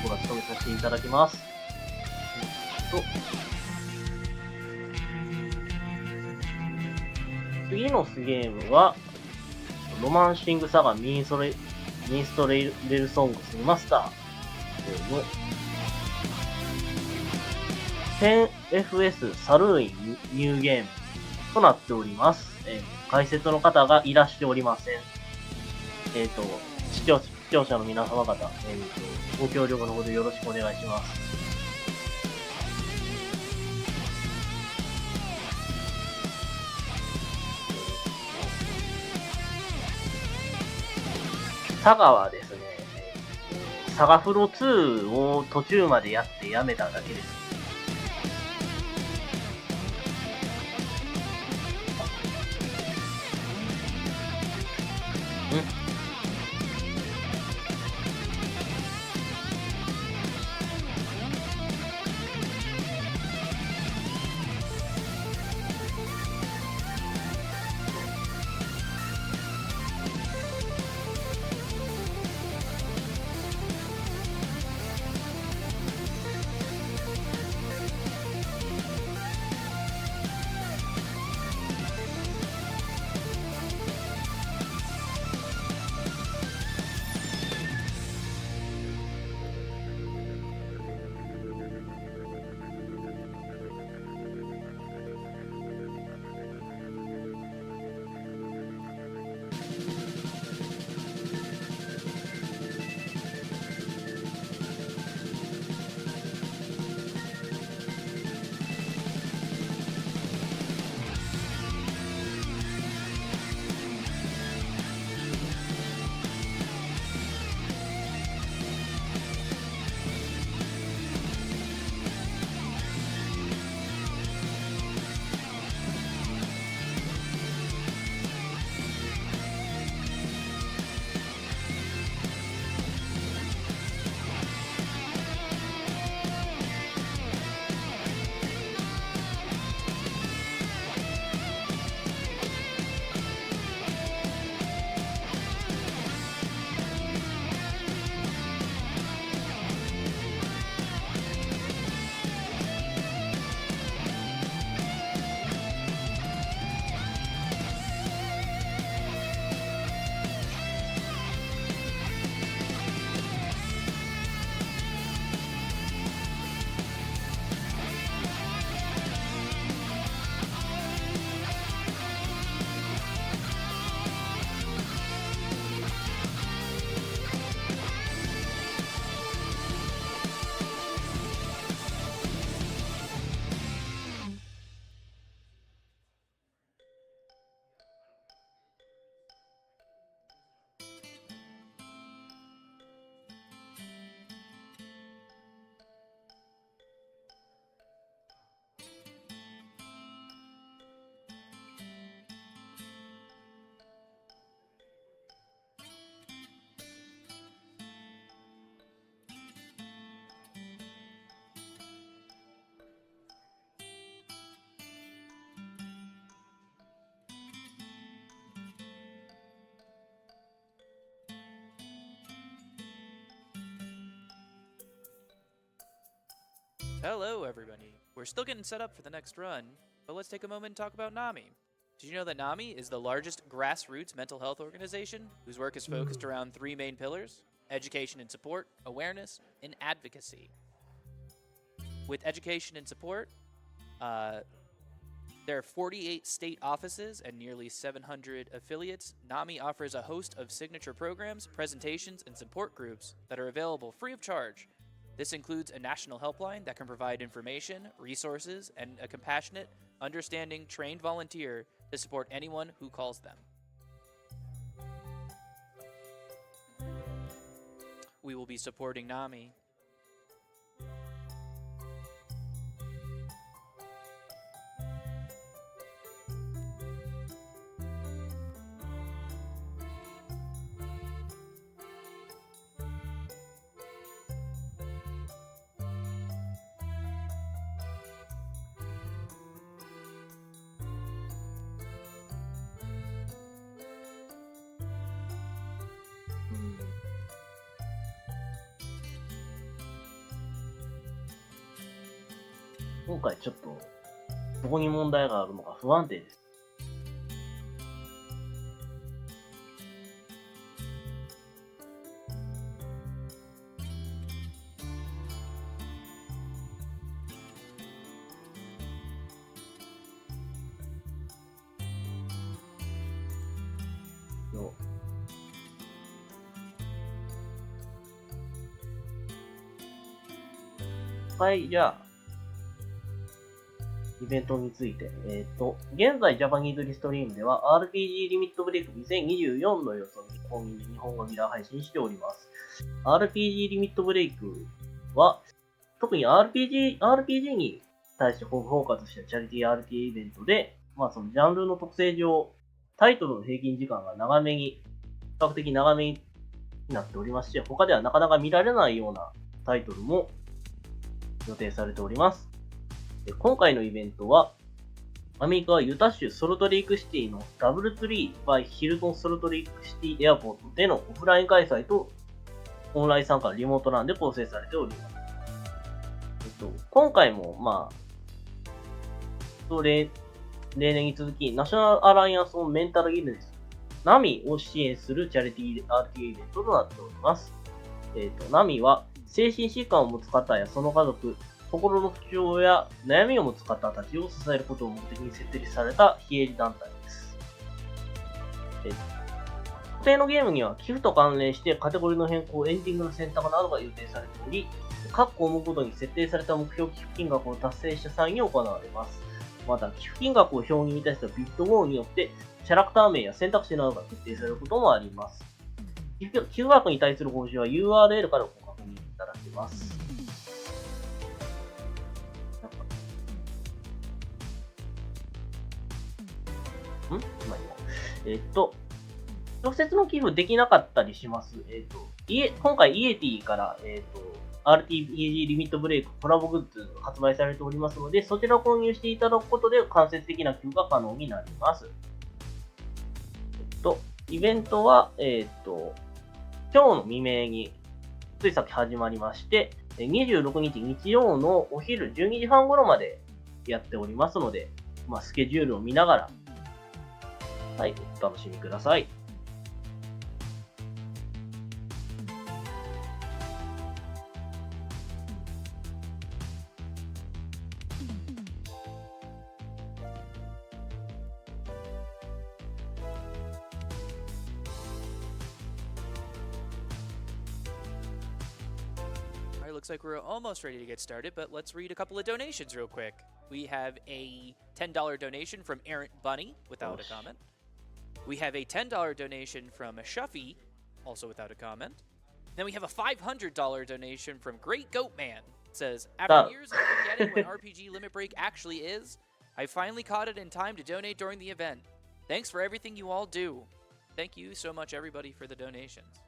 僕が務めさせていただきます。次のゲームは、ロマンシングサガミンストレルソングリマスターの FS サルインニューゲームとなっております。解説の方がいらしておりません。視聴者の皆様方、ご協力のほどよろしくお願いします。サガはですね、サガフロ2を途中までやってやめただけです。Hello, everybody. We're still getting set up for the next run, but let's take a moment and talk about NAMI. Did you know that NAMI is the largest grassroots mental health organization whose work is focused around three main pillars: education and support, awareness, and advocacy? With education and support, there are 48 state offices and nearly 700 affiliates. NAMI offers a host of signature programs, presentations, and support groups that are available free of charge. This includes a national helpline that can provide information, resources, and a compassionate, understanding, trained volunteer to support anyone who calls them. We will be supporting NAMI. 今回ちょっと、どこに問題があるのか不安定です。はい、じゃあ、イベントについて。現在ジャパニーズリストリームでは RPG リミットブレイク2024の予想に日本語ミラー配信しております。RPG リミットブレイクは、特に RPG に対してフォーカスしたチャリティー RTA イベントで、そのジャンルの特性上、タイトルの平均時間が比較的長めになっておりまして、他ではなかなか見られないようなタイトルも予定されております。今回のイベントは、アメリカはユタ州ソルトレイクシティのダブルツリーバイヒルトンソルトレイクシティエアポートでのオフライン開催とオンライン参加のリモートランで構成されております。今回も、例年に続き、ナショナルアライアンス・オン・メンタル・イルネス、ナミを支援するチャリティー RTA イベントとなっております。ナミは、精神疾患を持つ方やその家族、心の不調や悩みを持つ方たちを支えることを目的に設定された非営利団体です。固定のゲームには寄付と関連してカテゴリーの変更、エンディングの選択などが予定されており、各項目ごとに設定された目標寄付金額を達成した際に行われます。また、寄付金額を表に満たしたビット号によって、キャラクター名や選択肢などが決定されることもあります。寄付額に対する報酬は URL からご確認いただけます。直接の寄付できなかったりします。今回イエティから、RPG リミットブレイクコラボグッズが発売されておりますので、そちらを購入していただくことで間接的な寄付が可能になります。イベントは、今日の未明に、ついさっき始まりまして、26日日曜のお昼12時半頃までやっておりますので、スケジュールを見ながら、はい、お楽しみください。Looks like we're almost ready to get started, but let's read a couple of donations real quick. We have a $10 donation from Errant Bunny, without a comment. We have a $10 donation from Shuffy, also without a comment. Then we have a $500 donation from Great Goat Man. It says, after years of forgetting what RPG Limit Break actually is, I finally caught it in time to donate during the event. Thanks for everything you all do. Thank you so much, everybody, for the donations.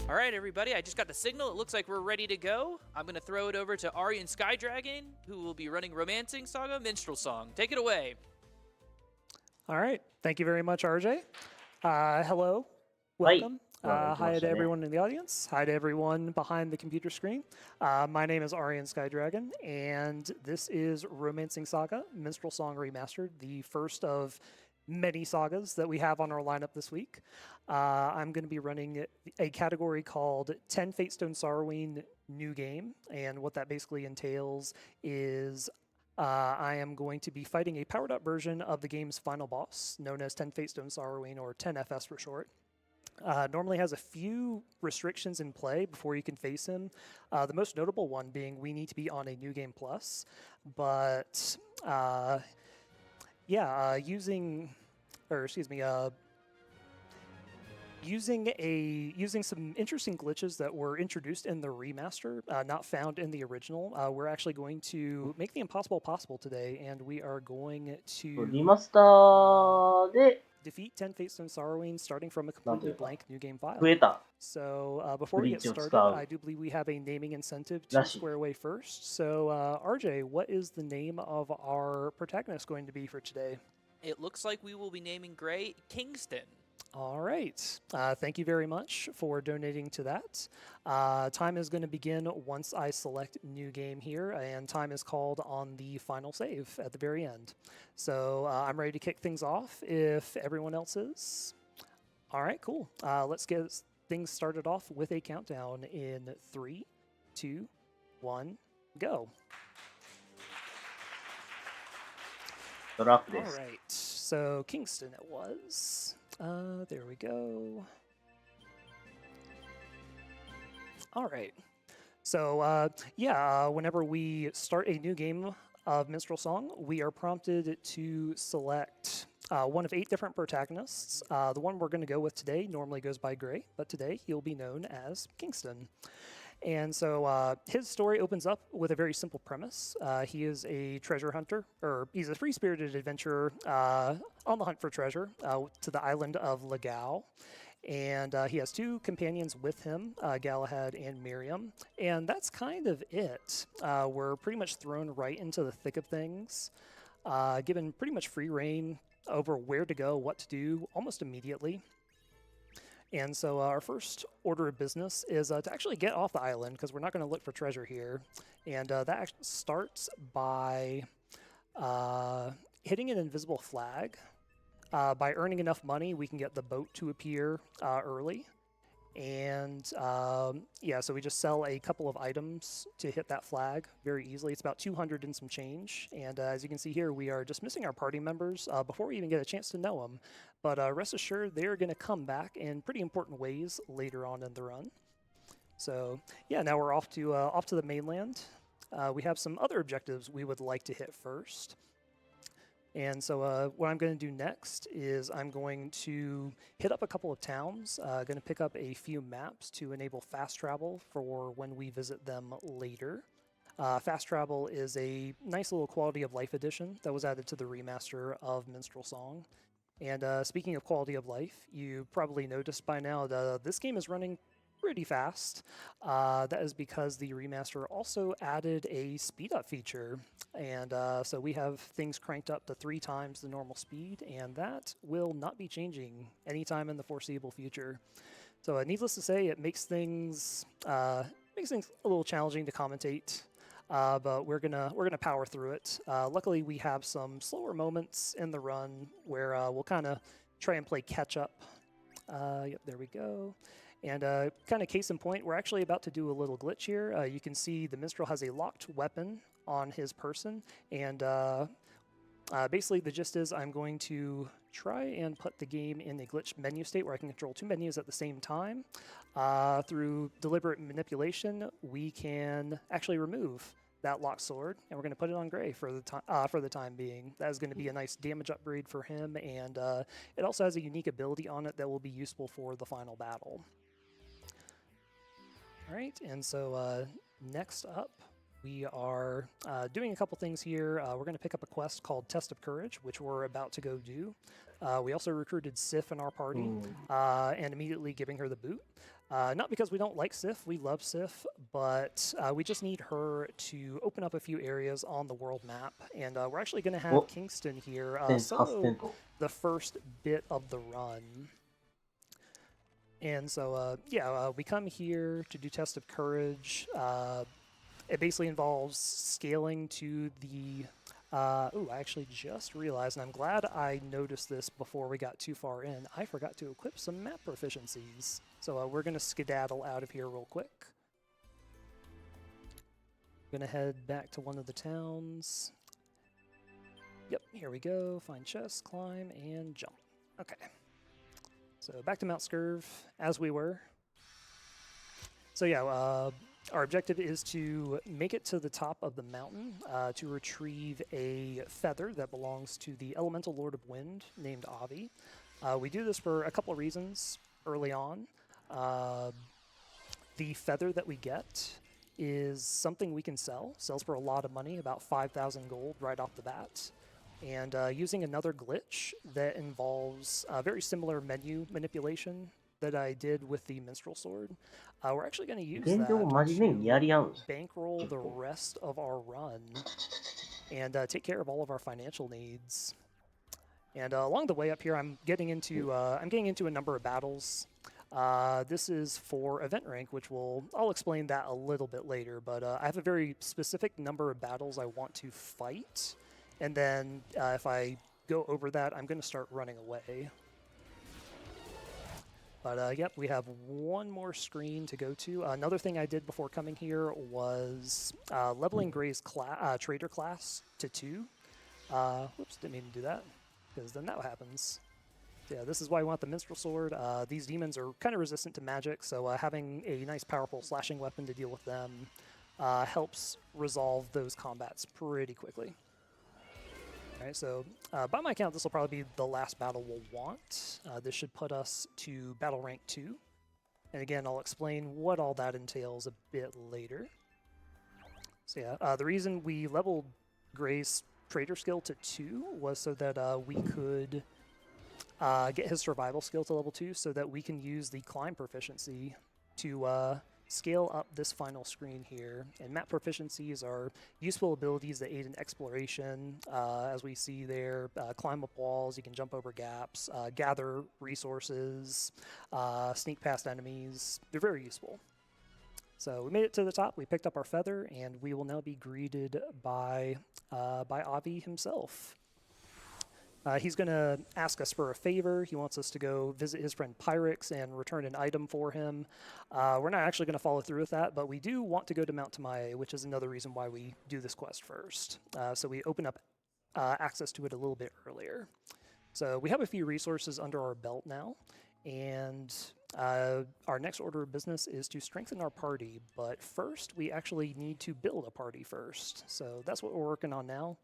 All right, everybody, I just got the signal. It looks like we're ready to go. I'm going to throw it over to AurionSkydragon, who will be running Romancing Saga Minstrel Song. Take it away. All right. Thank you very much, RJ. Hello. Welcome. Hi to everyone in the audience. Hi to everyone behind the computer screen. My name is AurionSkydragon, and this is Romancing Saga Minstrel Song Remastered, the first of many sagas that we have on our lineup this week. I'm going to be running a category called 10 Fatestone Saruin New Game, and what that basically entails is I am going to be fighting a powered-up version of the game's final boss, known as 10 Fatestone Saruin, or 10FS for short. Normally has a few restrictions in play before you can face him. The most notable one being we need to be on a New Game Plus, but using some interesting glitches that were introduced in the remaster, not found in the original. We're actually going to make the impossible possible today, and we are going リ to マスターで defeat 10 Fates and Saruin starting from a completely blank new game 増 file. えた So before we get ブリーチを使う started, I do believe we have a naming incentive to らしい。 square away first. So RJ, what is the name of our protagonist going to be for today? It looks like we will be naming Gray Kingston. All right. Thank you very much for donating to that. Time is going to begin once I select new game here, and time is called on the final save at the very end. So I'm ready to kick things off if everyone else is. All right, cool. Let's get things started off with a countdown in 3, 2, 1, go. ドラフで All す。 right. So Kingston it was. There we go. All right. So whenever we start a new game of Minstrel Song, we are prompted to select one of 8 different protagonists. The one we're going to go with today normally goes by Gray, but today he'll be known as Kingston. And so his story opens up with a very simple premise. He is a treasure hunter, or he's a free-spirited adventurer on the hunt for treasure to the island of Legao. And he has 2 companions with him, Galahad and Miriam. And that's kind of it. We're pretty much thrown right into the thick of things, given pretty much free reign over where to go, what to do, almost immediately. And so our first order of business is to actually get off the island, because we're not going to look for treasure here. And that starts by hitting an invisible flag. By earning enough money, we can get the boat to appear early. And so we just sell a couple of items to hit that flag very easily. It's about 200 and some change. And as you can see here, we are dismissing our party members before we even get a chance to know them. But rest assured, they're going to come back in pretty important ways later on in the run. So yeah, now we're off to the mainland. We have some other objectives we would like to hit first. And so what I'm going to do next is I'm going to hit up a couple of towns, going to pick up a few maps to enable fast travel for when we visit them later. Fast travel is a nice little quality of life addition that was added to the remaster of Minstrel Song. And speaking of quality of life, you probably noticed by now that this game is running pretty fast. That is because the remaster also added a speed up feature. And so we have things cranked up to 3 times the normal speed, and that will not be changing anytime in the foreseeable future. So needless to say, it makes things a little challenging to commentate. But we're gonna power through it. Luckily, we have some slower moments in the run where we'll kind of try and play catch up. Yep, there we go. And kind of case in point, we're actually about to do a little glitch here. You can see the minstrel has a locked weapon on his person, and basically the gist is I'm going to try and put the game in a glitch menu state where I can control 2 menus at the same time. Through deliberate manipulation, we can actually remove that locked sword, and we're going to put it on Gray for the time being. That is going to be a nice damage upgrade for him, and it also has a unique ability on it that will be useful for the final battle. All right, and so next up, we are doing a couple things here. We're going to pick up a quest called Test of Courage, which we're about to go do. We also recruited Sif in our party, and immediately giving her the boot. Not because we don't like Sif, we love Sif, but we just need her to open up a few areas on the world map. And we're actually going to have Kingston here solo the first bit of the run. And so, we come here to do Test of Courage. It basically involves scaling to the... I actually just realized, and I'm glad I noticed this before we got too far in, I forgot to equip some map proficiencies. So we're going to skedaddle out of here real quick. Going to head back to one of the towns. Yep, here we go. Find chest, climb, and jump. Okay. So back to Mount Scurv, as we were. So yeah, our objective is to make it to the top of the mountain to retrieve a feather that belongs to the Elemental Lord of Wind named Avi. We do this for a couple of reasons. early on. The feather that we get is something we can sell. Sells for a lot of money, about 5,000 gold right off the bat. And using another glitch that involves very similar menu manipulation that I did with the minstrel sword, we're actually going to use that to bankroll the rest of our run and take care of all of our financial needs. And along the way up here, I'm getting into a number of battles. This is for event rank, which I'll explain that a little bit later. But I have a very specific number of battles I want to fight, and then if I go over that, I'm going to start running away. But yep, we have one more screen to go to. Another thing I did before coming here was leveling Gray's trader class to 2. Whoops, didn't mean to do that, because then that happens. Yeah, this is why I want the minstrel sword. These demons are kind of resistant to magic, so having a nice powerful slashing weapon to deal with them helps resolve those combats pretty quickly. Alright, so by my count, this will probably be the last battle we'll want. This should put us to battle rank 2. And again, I'll explain what all that entails a bit later. So yeah, the reason we leveled Gray's trader skill to 2 was so that we could get his survival skill to level 2 so that we can use the climb proficiency to scale up this final screen here. And map proficiencies are useful abilities that aid in exploration. As we see there, climb up walls, you can jump over gaps, gather resources, sneak past enemies. They're very useful. So we made it to the top, we picked up our feather, and we will now be greeted by Avi himself. He's going to ask us for a favor. He wants us to go visit his friend Pyrex and return an item for him. We're not actually going to follow through with that, but we do want to go to Mount Tamae, which is another reason why we do this quest first. So we open up access to it a little bit earlier. So we have a few resources under our belt now, and our next order of business is to strengthen our party. But first, we actually need to build a party first. So that's what we're working on now.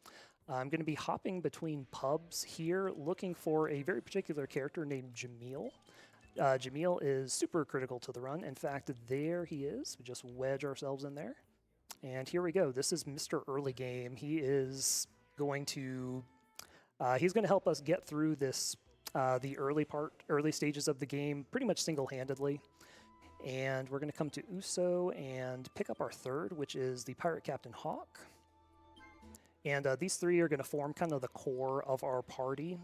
I'm going to be hopping between pubs here, looking for a very particular character named Jamil. Jamil is super critical to the run. In fact, there he is. We just wedge ourselves in there. And here we go. This is Mr. Early Game. He is going to help us get through this, the early stages of the game pretty much single-handedly. And we're going to come to Uso and pick up our third, which is the Pirate Captain Hawk. And these three are going to form kind of the core of our party.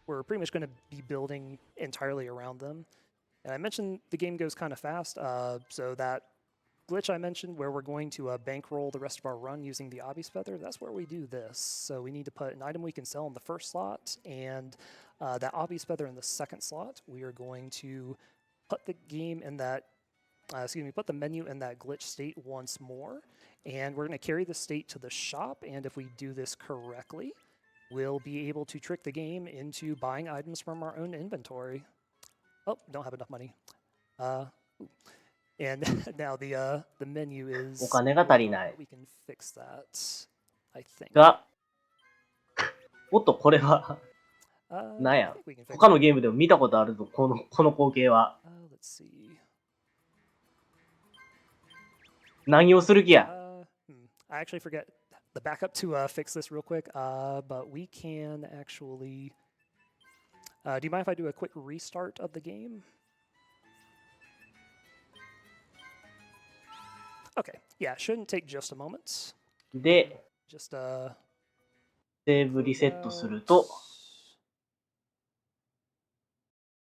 We're pretty much going to be building entirely around them. And I mentioned the game goes kind of fast, so that glitch I mentioned where we're going to bankroll the rest of our run using the Obby's Feather, that's where we do this. So we need to put an item we can sell in the first slot, and that Obby's Feather in the second slot. We are going to put the game in that, put the menu in that glitch state once more. And we're going to carry the state to the shop, and if we do this correctly, we'll be able to trick the game into buying items from our own inventory. Oh, don't have enough money. And now the menu is... お金が足りない。 We can fix that, I think. が、おっと、これは、なんや。他のゲームでも見たことあるぞ、この光景は。Let's see. 何をする気や。I actually forget the backup to fix this real quick, but we can actually... do you mind if I do a quick restart of the game? Okay, yeah, shouldn't take just a moment. で、 Just セーブリセットすると、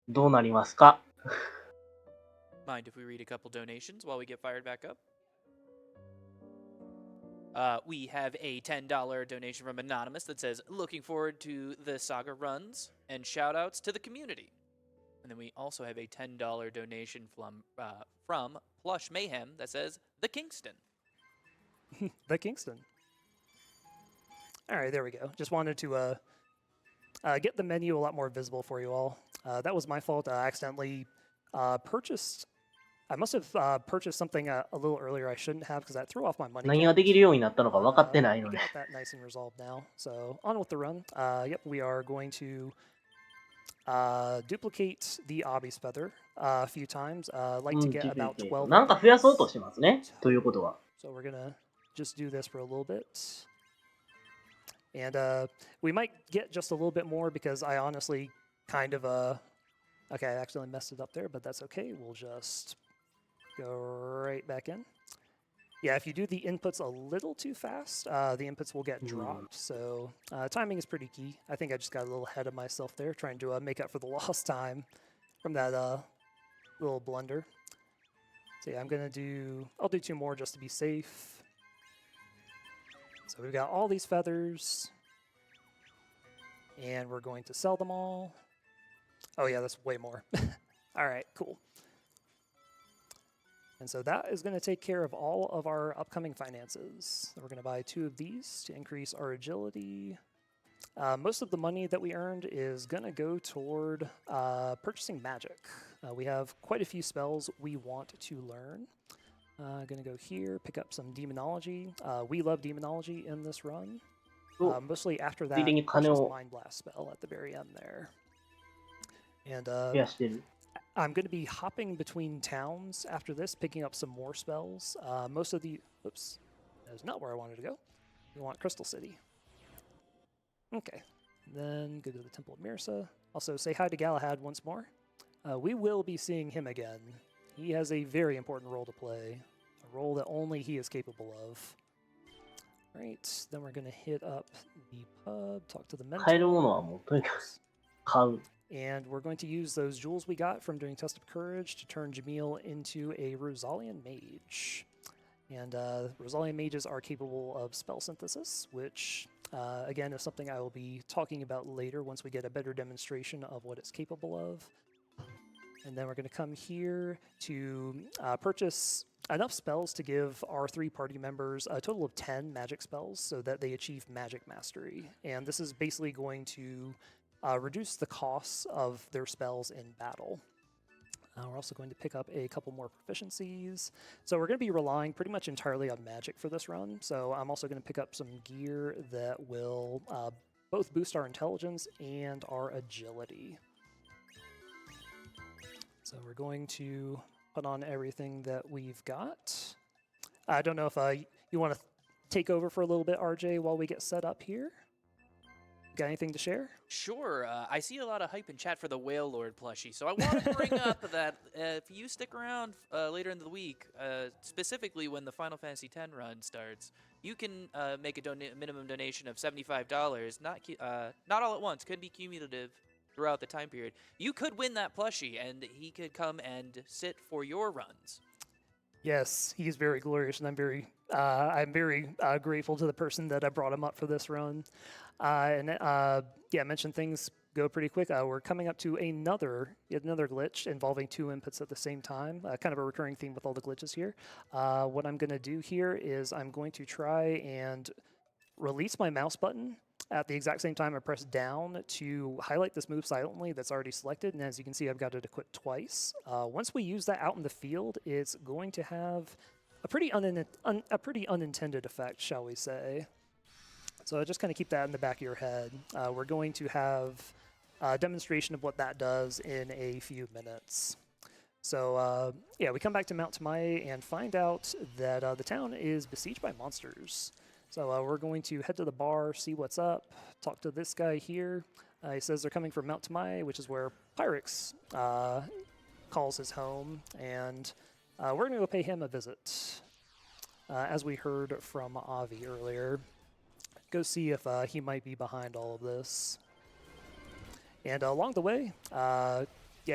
どうなりますか？ Mind if we read a couple donations while we get fired back up? We have a $10 donation from Anonymous that says, looking forward to the saga runs, and shout-outs to the community. And then we also have a $10 donation from Plush Mayhem that says, The Kingston. The Kingston. All right, there we go. Just wanted to get the menu a lot more visible for you all. That was my fault. I accidentally purchased... I must have purchased something a little earlier I shouldn't have because that threw off my money. 何ができるようになったのか分かってないの We で。 got that nice and resolved now. So on with the run. Yep, we are going to duplicate the obby's feather a few times. Like to get about 12. なんか増やそうとしてますね。ということは。So we're gonna just do this for a little bit. And we might get just a little bit more because I honestly kind of okay, I accidentally messed it up there, but that's okay. We'll just go right back in. Yeah, if you do the inputs a little too fast, the inputs will get dropped. So timing is pretty key. I think I just got a little ahead of myself there, trying to make up for the lost time from that little blunder. So yeah, I'll do 2 more just to be safe. So we've got all these feathers, and we're going to sell them all. Oh yeah, that's way more. All right, cool. And so that is going to take care of all of our upcoming finances. We're going to buy 2 of these to increase our agility. Most of the money that we earned is going to go toward purchasing magic. We have quite a few spells we want to learn. Going to go here, pick up some demonology. We love demonology in this run. Mostly after that, purchase Mind Blast spell at the very end there. And I'm going to be hopping between towns after this, picking up some more spells. Most of the... Oops. That is not where I wanted to go. We want Crystal City. Okay. Then go to the Temple of Mirsa. Also, say hi to Galahad once more. We will be seeing him again. He has a very important role to play. A role that only he is capable of. Right. Then we're going to hit up the pub, talk to the mentor. 買えるものはもうとにかく買う。 And we're going to use those jewels we got from doing Test of Courage to turn Jamil into a Rosalian Mage. And Rosalian Mages are capable of spell synthesis, which, again, is something I will be talking about later once we get a better demonstration of what it's capable of. And then we're going to come here to purchase enough spells to give our 3 party members a total of 10 magic spells so that they achieve Magic Mastery. And this is basically going to reduce the costs of their spells in battle. We're also going to pick up a couple more proficiencies. So we're going to be relying pretty much entirely on magic for this run. So I'm also going to pick up some gear that will both boost our intelligence and our agility. So we're going to put on everything that we've got. I don't know if you want to take over for a little bit, RJ, while we get set up here. Got anything to share? Sure. I see a lot of hype in chat for the Whale Lord plushie, so I want to bring up that if you stick around later in the week, specifically when the Final Fantasy X run starts, you can make a minimum donation of $75. Not all at once. Could be cumulative throughout the time period. You could win that plushie, and he could come and sit for your runs. Yes, he's very glorious, and I'm very grateful to the person that brought him up for this run. Yeah, mention things go pretty quick. We're coming up to yet another glitch involving 2 inputs at the same time. Kind of a recurring theme with all the glitches here. What I'm going to do here is I'm going to try and release my mouse button at the exact same time I press down to highlight this move silently that's already selected. And as you can see, I've got it equipped twice. Once we use that out in the field, it's going to have a pretty unintended effect, shall we say. So just kind of keep that in the back of your head. We're going to have a demonstration of what that does in a few minutes. So yeah, we come back to Mount Tamae and find out that the town is besieged by monsters. So we're going to head to the bar, see what's up, talk to this guy here. He says they're coming from Mount Tamae, which is where Pyrex calls his home, and we're going to go pay him a visit. As we heard from Avi earlier, go see if he might be behind all of this. And along the way, yeah,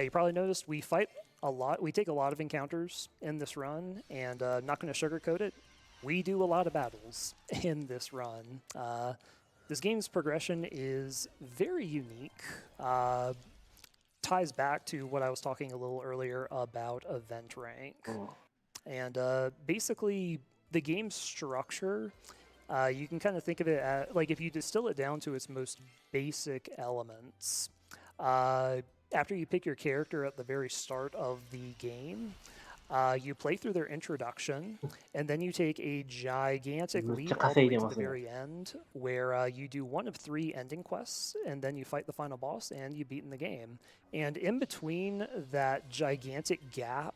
you probably noticed we fight a lot. We take a lot of encounters in this run, and not going to sugarcoat it. We do a lot of battles in this run. This game's progression is very unique. Ties back to what I was talking a little earlier about event rank. And basically, the game's structure, you can kind of think of it as, like, if you distill it down to its most basic elements, after you pick your character at the very start of the game, You play through their introduction, and then you take a gigantic leap all the way to the 稼いでますね。 very end, where you do one of 3 ending quests, and then you fight the final boss, and you beat in the game. And in between that gigantic gap,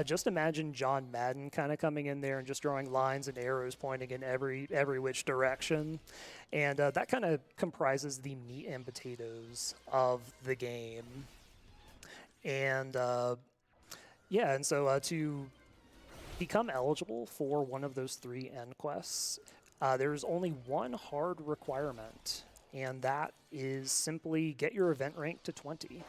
just imagine John Madden kind of coming in there and just drawing lines and arrows pointing in every which direction. And that kind of comprises the meat and potatoes of the game. And yeah, and so to become eligible for one of those 3 end quests, there's only one hard requirement, and that is simply get your event rank to 20.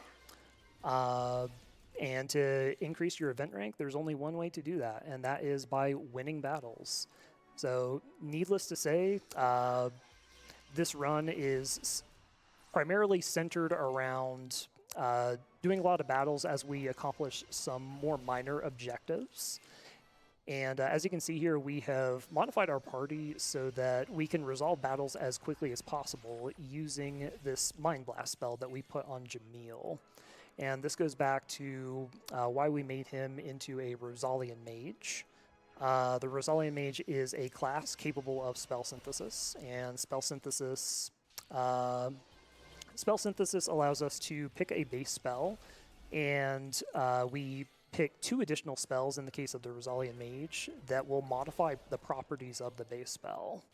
And to increase your event rank, there's only one way to do that, and that is by winning battles. So, needless to say, this run is primarily centered around doing a lot of battles as we accomplish some more minor objectives. And as you can see here, we have modified our party so that we can resolve battles as quickly as possible using this Mind Blast spell that we put on Jamil. And this goes back to why we made him into a Rosalian Mage. The Rosalian Mage is a class capable of spell synthesis, and spell synthesis allows us to pick a base spell, and we pick 2 additional spells in the case of the Rosalian Mage that will modify the properties of the base spell.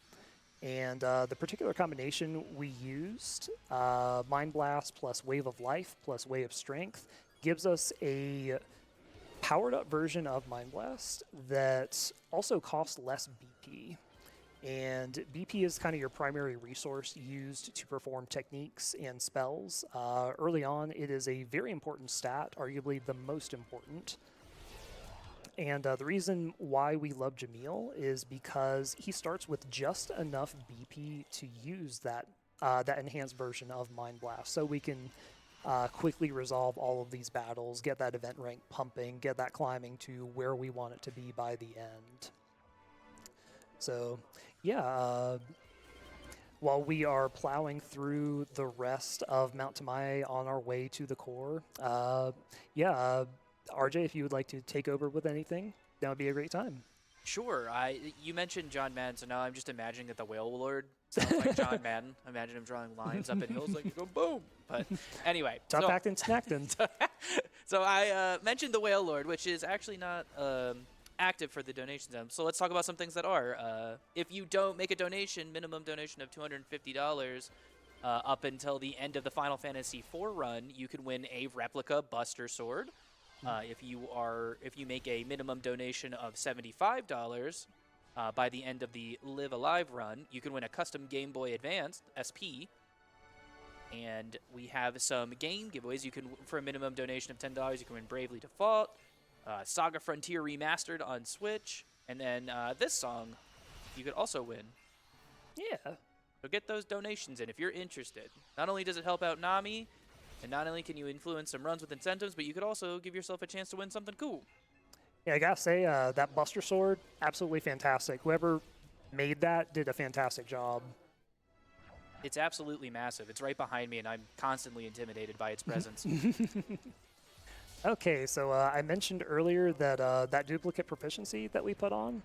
And the particular combination we used, Mind Blast plus Wave of Life plus Wave of Strength, gives us a powered up version of Mind Blast that also costs less BP. And BP is kind of your primary resource used to perform techniques and spells. Early on, it is a very important stat, arguably the most important. And the reason why we love Jamil is because he starts with just enough BP to use that enhanced version of Mind Blast, so we can quickly resolve all of these battles, get that event rank pumping, get that climbing to where we want it to be by the end. So, yeah, while we are plowing through the rest of Mount Tamae on our way to the core, RJ, if you would like to take over with anything, that would be a great time. Sure. You mentioned John Madden, so now I'm just imagining that the Whale Lord sounds like John Madden. Imagine him drawing lines up in hills like you go boom. But anyway. Tough acting, snacked. So I mentioned the Whale Lord, which is actually not active for the donation zone. So let's talk about some things that are. If you don't make a donation, minimum donation of $250 up until the end of the Final Fantasy IV run, you can win a replica Buster Sword. If you make a minimum donation of $75 by the end of the Live Alive run, you can win a custom Game Boy Advance SP. And we have some game giveaways. You can, for a minimum donation of $10, you can win Bravely Default, Saga Frontier Remastered on Switch, and then this song you could also win. Yeah. So get those donations in if you're interested. Not only does it help out Nami, and not only can you influence some runs with incentives, but you could also give yourself a chance to win something cool. Yeah, I gotta say, that Buster Sword, absolutely fantastic. Whoever made that did a fantastic job. It's absolutely massive. It's right behind me, and I'm constantly intimidated by its presence. Okay, so I mentioned earlier that that duplicate proficiency that we put on,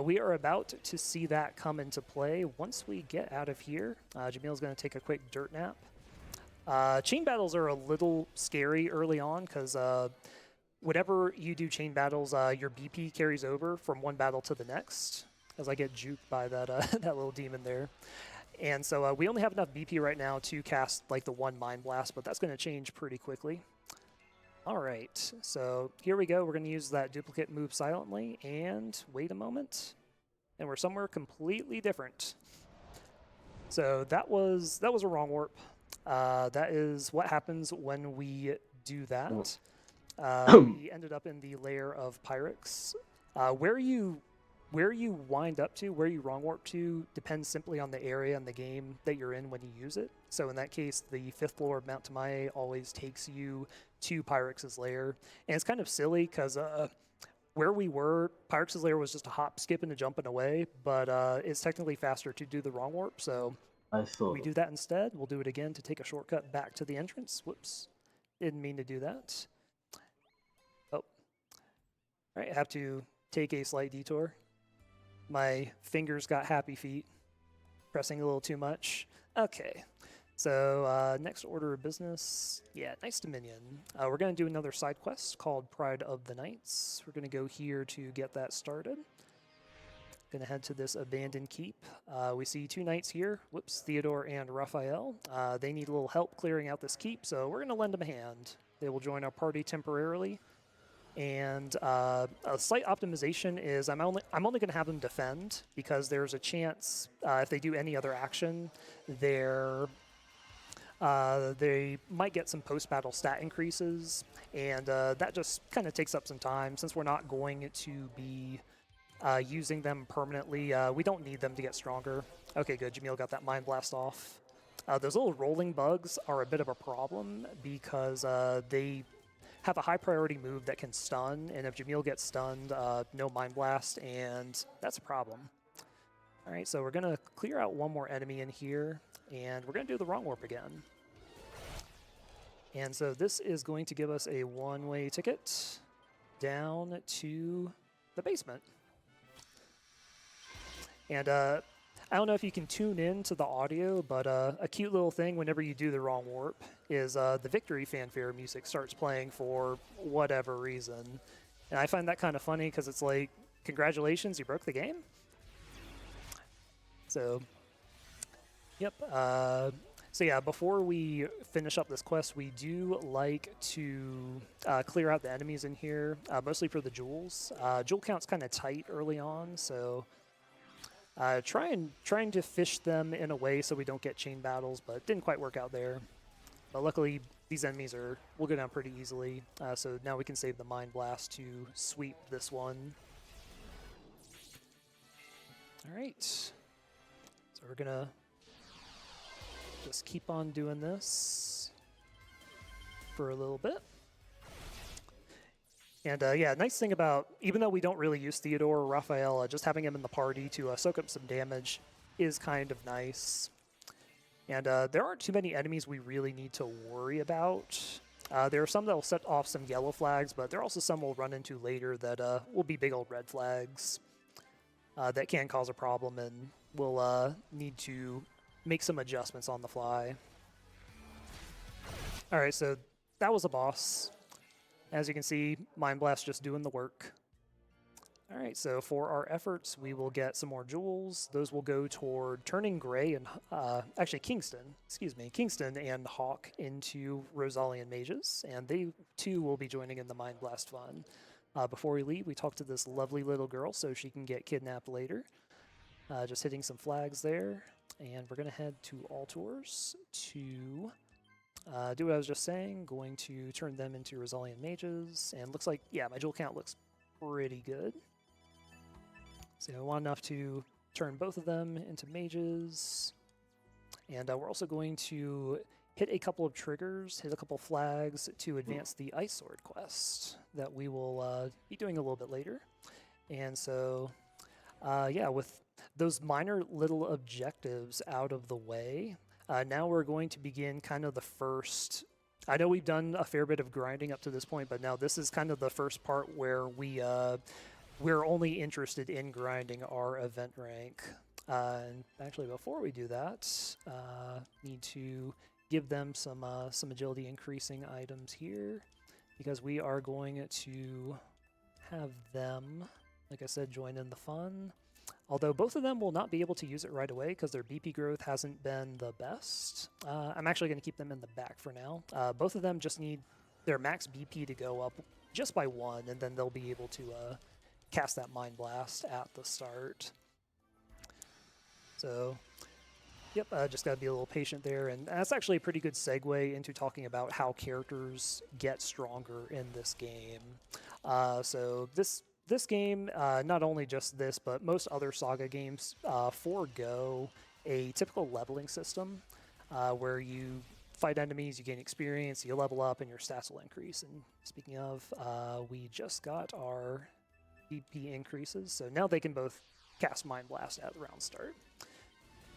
we are about to see that come into play once we get out of here. Jamil's going to take a quick dirt nap. Chain battles are a little scary early on because whenever you do chain battles, your BP carries over from one battle to the next, as I get juked by that that little demon there. And so we only have enough BP right now to cast like the one Mind Blast, but that's going to change pretty quickly. All right, so here we go. We're going to use that duplicate move silently, and wait a moment, and we're somewhere completely different. So that was a wrong warp. That is what happens when we do that. We ended up in the lair of Pyrex. Where you wind up to, where you wrong warp to, depends simply on the area and the game that you're in when you use it. So in that case, the 5th floor of Mount Tamae always takes you to Pyrex's lair. And it's kind of silly because where we were, Pyrex's lair was just a hop, skip, and a jumping away, but it's technically faster to do the wrong warp, so we do that instead. We'll do it again to take a shortcut back to the entrance. Whoops. Didn't mean to do that. Oh. All right, I have to take a slight detour. My fingers got happy feet, pressing a little too much. Okay, so next order of business. Yeah, Knights Dominion. We're going to do another side quest called Pride of the Knights. We're going to go here to get that started. Going to head to this abandoned keep. We see two knights here. Whoops, Theodore and Raphael. They need a little help clearing out this keep, so we're going to lend them a hand. They will join our party temporarily. And a slight optimization is I'm only going to have them defend because there's a chance if they do any other action, they might get some post-battle stat increases, and that just kind of takes up some time since we're not going to be using them permanently. We don't need them to get stronger. Okay, good. Jamil got that Mind Blast off. Those little rolling bugs are a bit of a problem because they have a high priority move that can stun, and if Jamil gets stunned, no Mind Blast, and that's a problem. All right, so we're going to clear out one more enemy in here, and we're going to do the wrong warp again. And so this is going to give us a one-way ticket down to the basement. And I don't know if you can tune in to the audio, but a cute little thing whenever you do the wrong warp is the victory fanfare music starts playing for whatever reason. And I find that kind of funny because it's like, congratulations, you broke the game? So, yep. So yeah, before we finish up this quest, we do like to clear out the enemies in here, mostly for the jewels. Jewel count's kind of tight early on, so trying to fish them in a way so we don't get chain battles, but it didn't quite work out there. But luckily, these enemies will go down pretty easily, so now we can save the Mind Blast to sweep this one. All right, so we're gonna just keep on doing this for a little bit. And yeah, nice thing about, even though we don't really use Theodore or Raphael, just having him in the party to soak up some damage is kind of nice. And there aren't too many enemies we really need to worry about. There are some that will set off some yellow flags, but there are also some we'll run into later that will be big old red flags that can cause a problem, and we'll need to make some adjustments on the fly. All right, so that was a boss. As you can see, Mind Blast just doing the work. All right, so for our efforts, we will get some more jewels. Those will go toward turning Gray and, actually Kingston and Hawk into Rosalian mages, and they too will be joining in the Mind Blast fun. Before we leave, we talk to this lovely little girl so she can get kidnapped later. Just hitting some flags there, and we're gonna head to Altors to do what I was just saying, going to turn them into Rosalian mages, and looks like, yeah, my jewel count looks pretty good. So I want enough to turn both of them into mages, and we're also going to hit a couple of triggers, hit a couple flags to advance the Ice Sword quest that we will be doing a little bit later. And so, yeah, with those minor little objectives out of the way, now we're going to begin kind of the first. I know we've done a fair bit of grinding up to this point, but now this is kind of the first part where we're only interested in grinding our event rank. And actually, before we do that, need to give them some agility increasing items here, because we are going to have them, like I said, join in the fun. Although both of them will not be able to use it right away because their BP growth hasn't been the best. I'm actually going to keep them in the back for now. Both of them just need their max BP to go up just by 1, and then they'll be able to cast that Mind Blast at the start. So, yep, just got to be a little patient there. And that's actually a pretty good segue into talking about how characters get stronger in this game. So this game, not only just this, but most other Saga games forego a typical leveling system where you fight enemies, you gain experience, you level up, and your stats will increase. And speaking of, we just got our BP increases, so now they can both cast Mind Blast at the round start.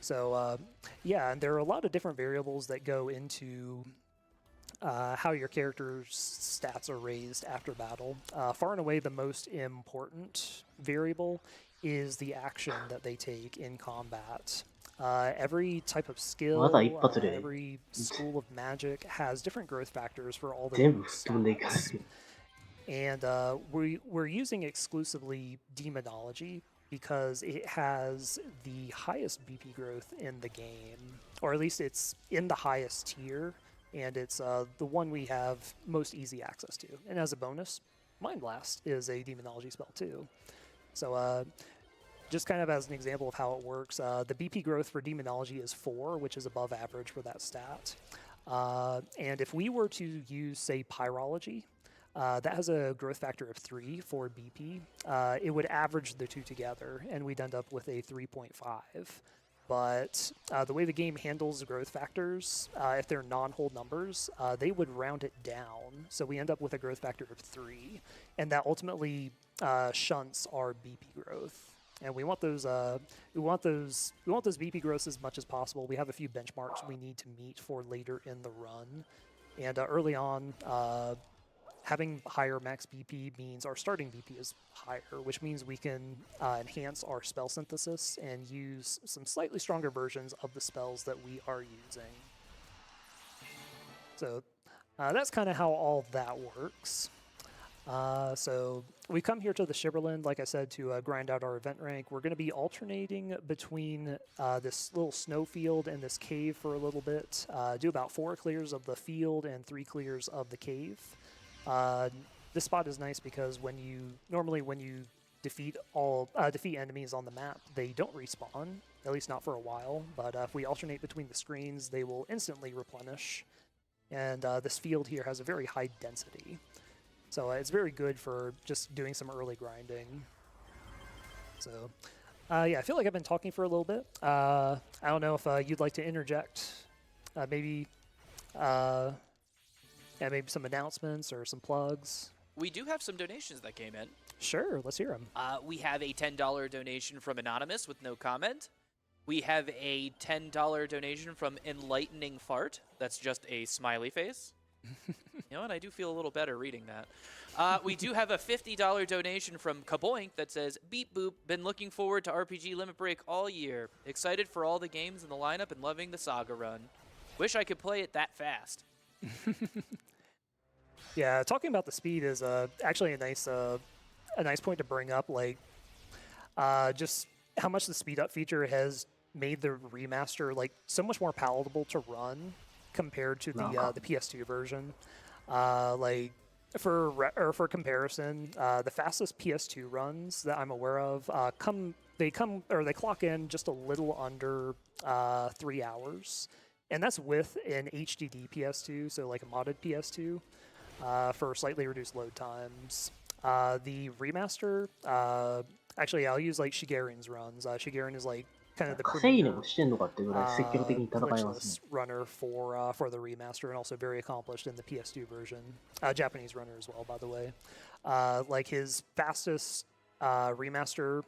So yeah, and there are a lot of different variables that go into how your character's stats are raised after battle. Far and away the most important variable is the action that they take in combat. Every type of skill, every school of magic has different growth factors for all the stats. And we're using exclusively Demonology because it has the highest BP growth in the game, or at least it's in the highest tier, and it's the one we have most easy access to. And as a bonus, Mind Blast is a Demonology spell too. So just kind of as an example of how it works, the BP growth for Demonology is 4, which is above average for that stat. And if we were to use, say, Pyrology, that has a growth factor of 3 for BP. It would average the two together, and we'd end up with a 3.5. But the way the game handles growth factors, if they're non-whole numbers, they would round it down. So we end up with a growth factor of 3, and that ultimately shunts our BP growth. And we want those BP growths as much as possible. We have a few benchmarks we need to meet for later in the run, and early on, having higher max BP means our starting BP is higher, which means we can enhance our spell synthesis and use some slightly stronger versions of the spells that we are using. So that's kind of how all that works. So we come here to the Shiverland, like I said, to grind out our event rank. We're going to be alternating between this little snow field and this cave for a little bit. Do about 4 clears of the field and 3 clears of the cave. This spot is nice because when you defeat enemies on the map, they don't respawn, at least not for a while. But if we alternate between the screens, they will instantly replenish. And this field here has a very high density. So it's very good for just doing some early grinding. So yeah, I feel like I've been talking for a little bit. I don't know if you'd like to interject, maybe some announcements or some plugs. We do have some donations that came in. Sure, let's hear them. We have a $10 donation from Anonymous with no comment. We have a $10 donation from Enlightening Fart. That's just a smiley face. You know what? I do feel a little better reading that. We do have a $50 donation from Kaboink that says, "Beep boop, been looking forward to RPG Limit Break all year. Excited for all the games in the lineup and loving the Saga run. Wish I could play it that fast." Yeah, talking about the speed is actually a nice point to bring up. Like, just how much the speed up feature has made the remaster like so much more palatable to run compared to the PS2 version. Like for comparison, the fastest PS2 runs that I'm aware of they clock in just a little under 3 hours, and that's with an HDD PS2, so like a modded PS2, for slightly reduced load times. The remaster, actually, I'll use like Shigeru's runs. Shigeru is like kind of the premier glitchless runner for the remaster, and also very accomplished in the PS2 version. Japanese runner as well, by the way. Like his fastest remaster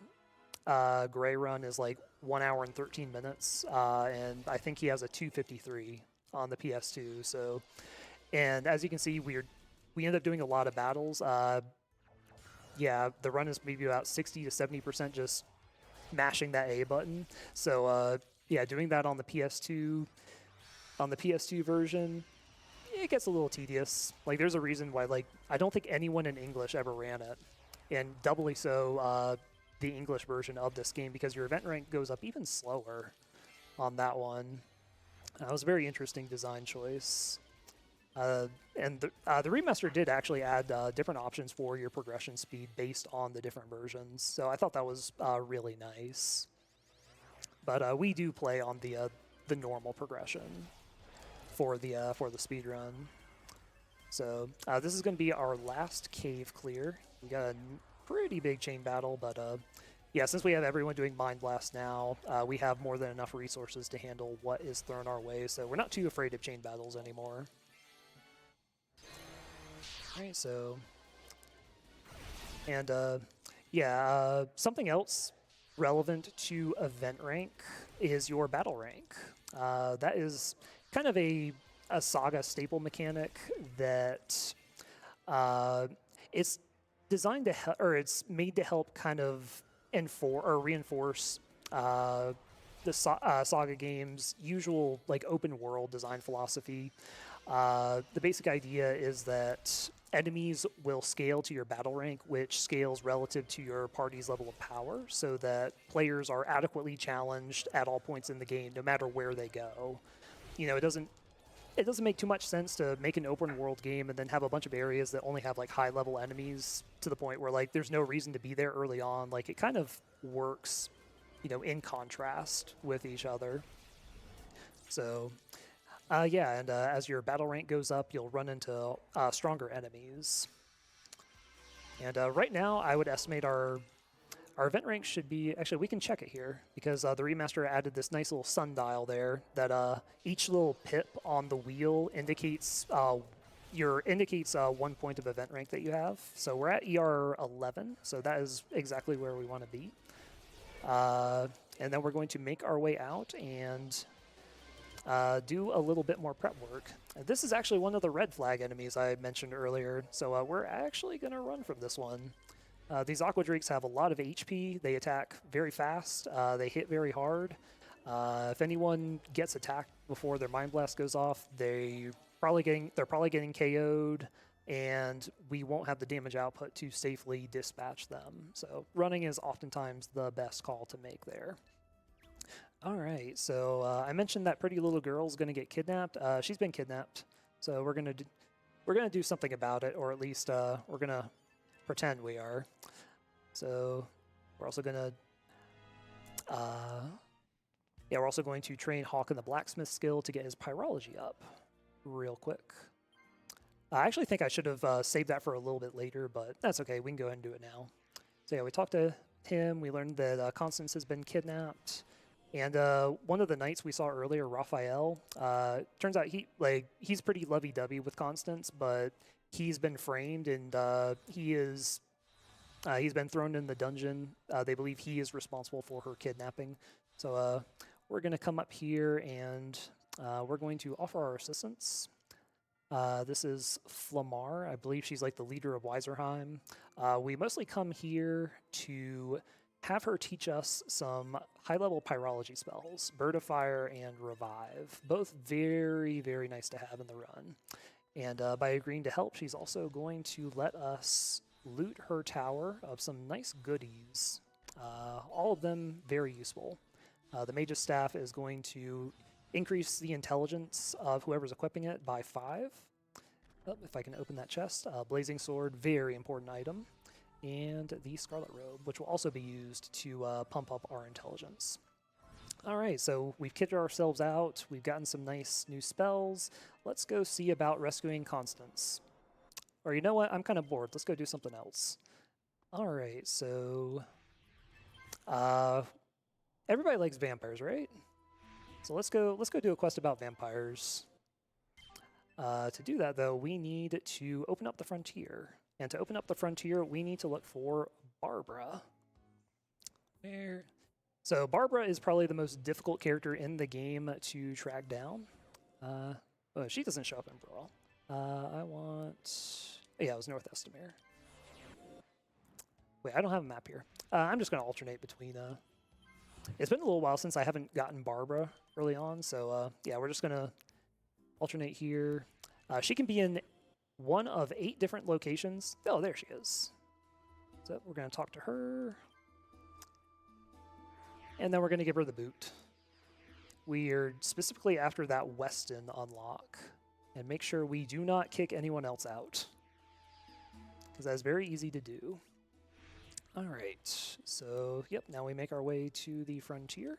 gray run is like 1 hour and 13 minutes, and I think he has a 2:53 on the PS2. So, and as you can see, we end up doing a lot of battles. Yeah, the run is maybe about 60 to 70% just mashing that A button. So yeah, doing that on the PS2 version, it gets a little tedious. Like, there's a reason why, like, I don't think anyone in English ever ran it, and doubly so the English version of this game, because your event rank goes up even slower on that one. It was a very interesting design choice. And the remaster did actually add different options for your progression speed based on the different versions, so I thought that was really nice. But we do play on the normal progression for the speed run. So this is going to be our last cave clear. We got a pretty big chain battle, but yeah, since we have everyone doing Mind Blast now, we have more than enough resources to handle what is thrown our way, so we're not too afraid of chain battles anymore. Alright, so, and yeah, something else relevant to event rank is your battle rank. That is kind of a a Saga staple mechanic that it's designed to it's made to help kind of reinforce the Saga game's usual like open world design philosophy. The basic idea is that enemies will scale to your battle rank, which scales relative to your party's level of power, so that players are adequately challenged at all points in the game, no matter where they go. You know, it doesn't make too much sense to make an open world game and then have a bunch of areas that only have like high level enemies to the point where like there's no reason to be there early on. Like it kind of works, you know, in contrast with each other. So yeah, and as your battle rank goes up, you'll run into stronger enemies. And right now, I would estimate our event rank should be... Actually, we can check it here, because the remaster added this nice little sundial there that each little pip on the wheel indicates 1 point of event rank that you have. So we're at ER 11, so that is exactly where we want to be. And then we're going to make our way out and do a little bit more prep work. This is actually one of the red flag enemies I mentioned earlier, so we're actually going to run from this one. These Aqua Drakes have a lot of HP, they attack very fast, they hit very hard. If anyone gets attacked before their Mind Blast goes off, they're probably getting KO'd, and we won't have the damage output to safely dispatch them. So running is oftentimes the best call to make there. All right, so I mentioned that pretty little girl's going to get kidnapped. She's been kidnapped, so we're gonna do something about it, or at least we're gonna pretend we are. So we're also gonna we're also going to train Hawk in the blacksmith skill to get his pyrology up real quick. I actually think I should have saved that for a little bit later, but that's okay. We can go ahead and do it now. So yeah, we talked to him. We learned that Constance has been kidnapped. And one of the knights we saw earlier, Raphael, turns out he's pretty lovey-dovey with Constance, but he's been framed and he's been thrown in the dungeon. They believe he is responsible for her kidnapping. So we're going to come up here and we're going to offer our assistance. This is Flamar. I believe she's like the leader of Weiserheim. We mostly come here to have her teach us some high-level pyrology spells, Bird of Fire and Revive. Both very, very nice to have in the run. And by agreeing to help, she's also going to let us loot her tower of some nice goodies. All of them very useful. The Mage's Staff is going to increase the intelligence of whoever's equipping it by 5. Oh, if I can open that chest. Blazing Sword, very important item. And the Scarlet Robe, which will also be used to pump up our intelligence. Alright, so we've kitted ourselves out, we've gotten some nice new spells. Let's go see about rescuing Constance. Or you know what, I'm kind of bored, let's go do something else. Alright, so... everybody likes vampires, right? So let's go do a quest about vampires. To do that, though, we need to open up the frontier. And to open up the frontier, we need to look for Barbara. So Barbara is probably the most difficult character in the game to track down. Oh, she doesn't show up in Brawl. I want... yeah, it was North Estimere. Wait, I don't have a map here. I'm just going to alternate between... It's been a little while since I haven't gotten Barbara early on, so yeah, we're just going to alternate here. She can be in one of 8 different locations. Oh, there she is. So we're going to talk to her. And then we're going to give her the boot. We are specifically after that Weston unlock. And make sure we do not kick anyone else out. Because that is very easy to do. Alright, so yep, now we make our way to the frontier.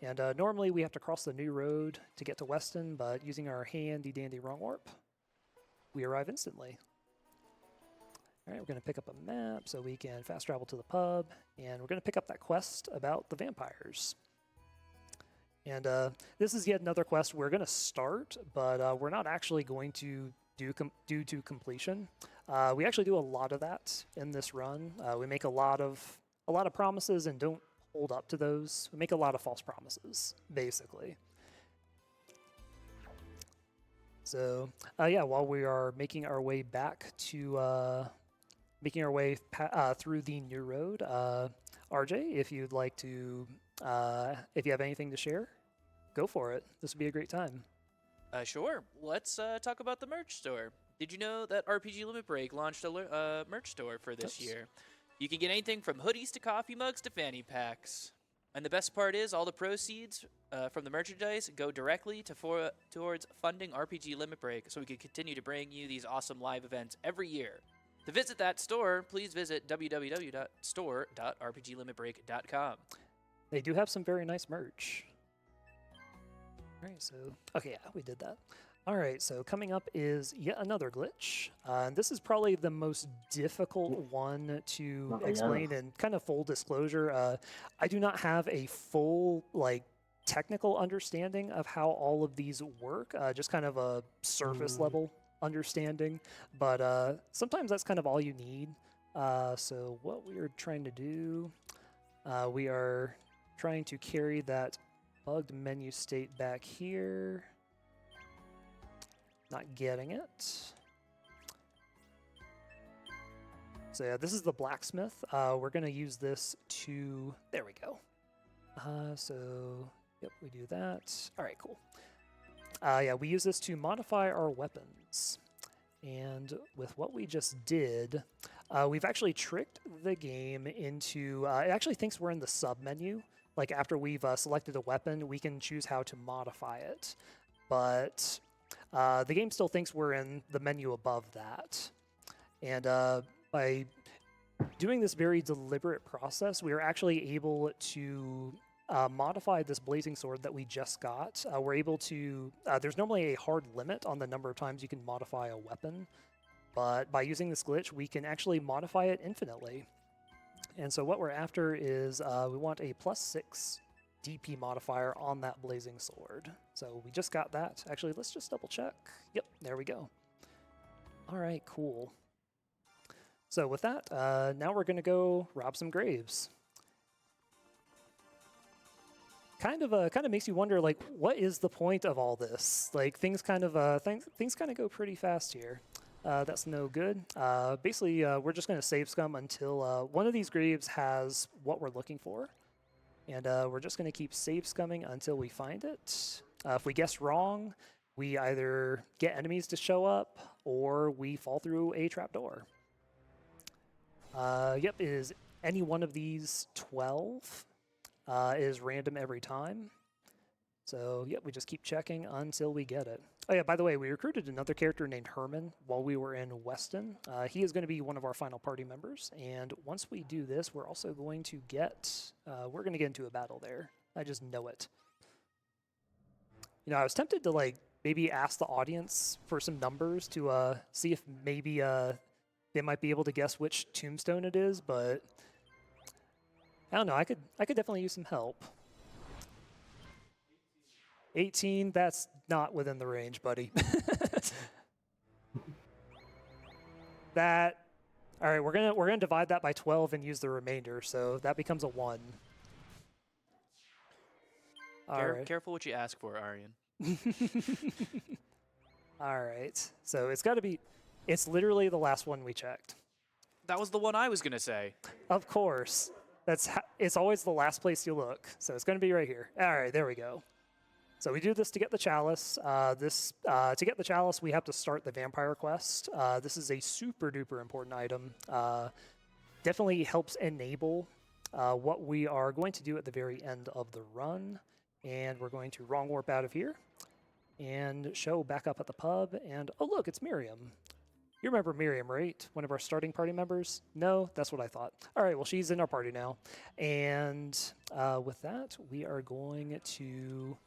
And normally we have to cross the new road to get to Weston, but using our handy-dandy wrong warp, we arrive instantly. Alright, we're going to pick up a map so we can fast travel to the pub, and we're going to pick up that quest about the vampires. And this is yet another quest we're going to start, but we're not actually going to do to completion. We actually do a lot of that in this run. We make a lot of promises and don't hold up to those. We make a lot of false promises, basically. So, yeah, while we are making our way back to through the new road, RJ, if you'd like to, if you have anything to share, go for it. This would be a great time. Sure. Let's talk about the merch store. Did you know that RPG Limit Break launched a merch store for this year? You can get anything from hoodies to coffee mugs to fanny packs. And the best part is all the proceeds from the merchandise go directly towards funding RPG Limit Break, so we can continue to bring you these awesome live events every year. To visit that store, please visit www.store.rpglimitbreak.com. They do have some very nice merch. All right, so, okay, yeah, we did that. All right, so coming up is yet another glitch. And this is probably the most difficult one to explain, and kind of full disclosure, I do not have a full, technical understanding of how all of these work, just kind of a surface level understanding, but sometimes that's kind of all you need. So what we are trying to do, we are trying to carry that bugged menu state back here. Not getting it. So yeah, this is the blacksmith. We're gonna use this to, there we go. So, yep, we do that. All right, cool. Yeah, we use this to modify our weapons. And with what we just did, we've actually tricked the game into, it actually thinks we're in the sub menu. Like after we've selected a weapon, we can choose how to modify it. But the game still thinks we're in the menu above that. And by doing this very deliberate process, we are actually able to modify this blazing sword that we just got. We're able to, there's normally a hard limit on the number of times you can modify a weapon, but by using this glitch, we can actually modify it infinitely. And so what we're after is we want a +6 DP modifier on that blazing sword. So we just got that. Actually, let's just double check. Yep, there we go. All right, cool. So with that, now we're gonna go rob some graves. Kind of makes you wonder, like, what is the point of all this? Like, things kind of go pretty fast here. That's no good. Basically, we're just gonna save scum until one of these graves has what we're looking for. And we're just going to keep save scumming until we find it. If we guess wrong, we either get enemies to show up or we fall through a trapdoor. Yep, it is any one of these 12 is random every time. So, yep, we just keep checking until we get it. Oh yeah, by the way, we recruited another character named Herman while we were in Weston. He is going to be one of our final party members, and once we do this, we're also going to get, we're going to get into a battle there. I just know it. You know, I was tempted to, maybe ask the audience for some numbers to see if maybe they might be able to guess which tombstone it is, but I don't know, I could definitely use some help. 18, that's not within the range, buddy. All right, we're gonna divide that by 12 and use the remainder, so that becomes a 1. All right. Careful what you ask for, Arian. All right, so it's literally the last one we checked. That was the one I was gonna say. Of course, it's always the last place you look, so it's gonna be right here. All right, there we go. So we do this to get the chalice. To get the chalice, we have to start the vampire quest. This is a super duper important item. Definitely helps enable what we are going to do at the very end of the run. And we're going to wrong warp out of here and show back up at the pub. And oh look, it's Miriam. You remember Miriam, right? One of our starting party members? No, that's what I thought. All right, well, she's in our party now. And with that, we are going to...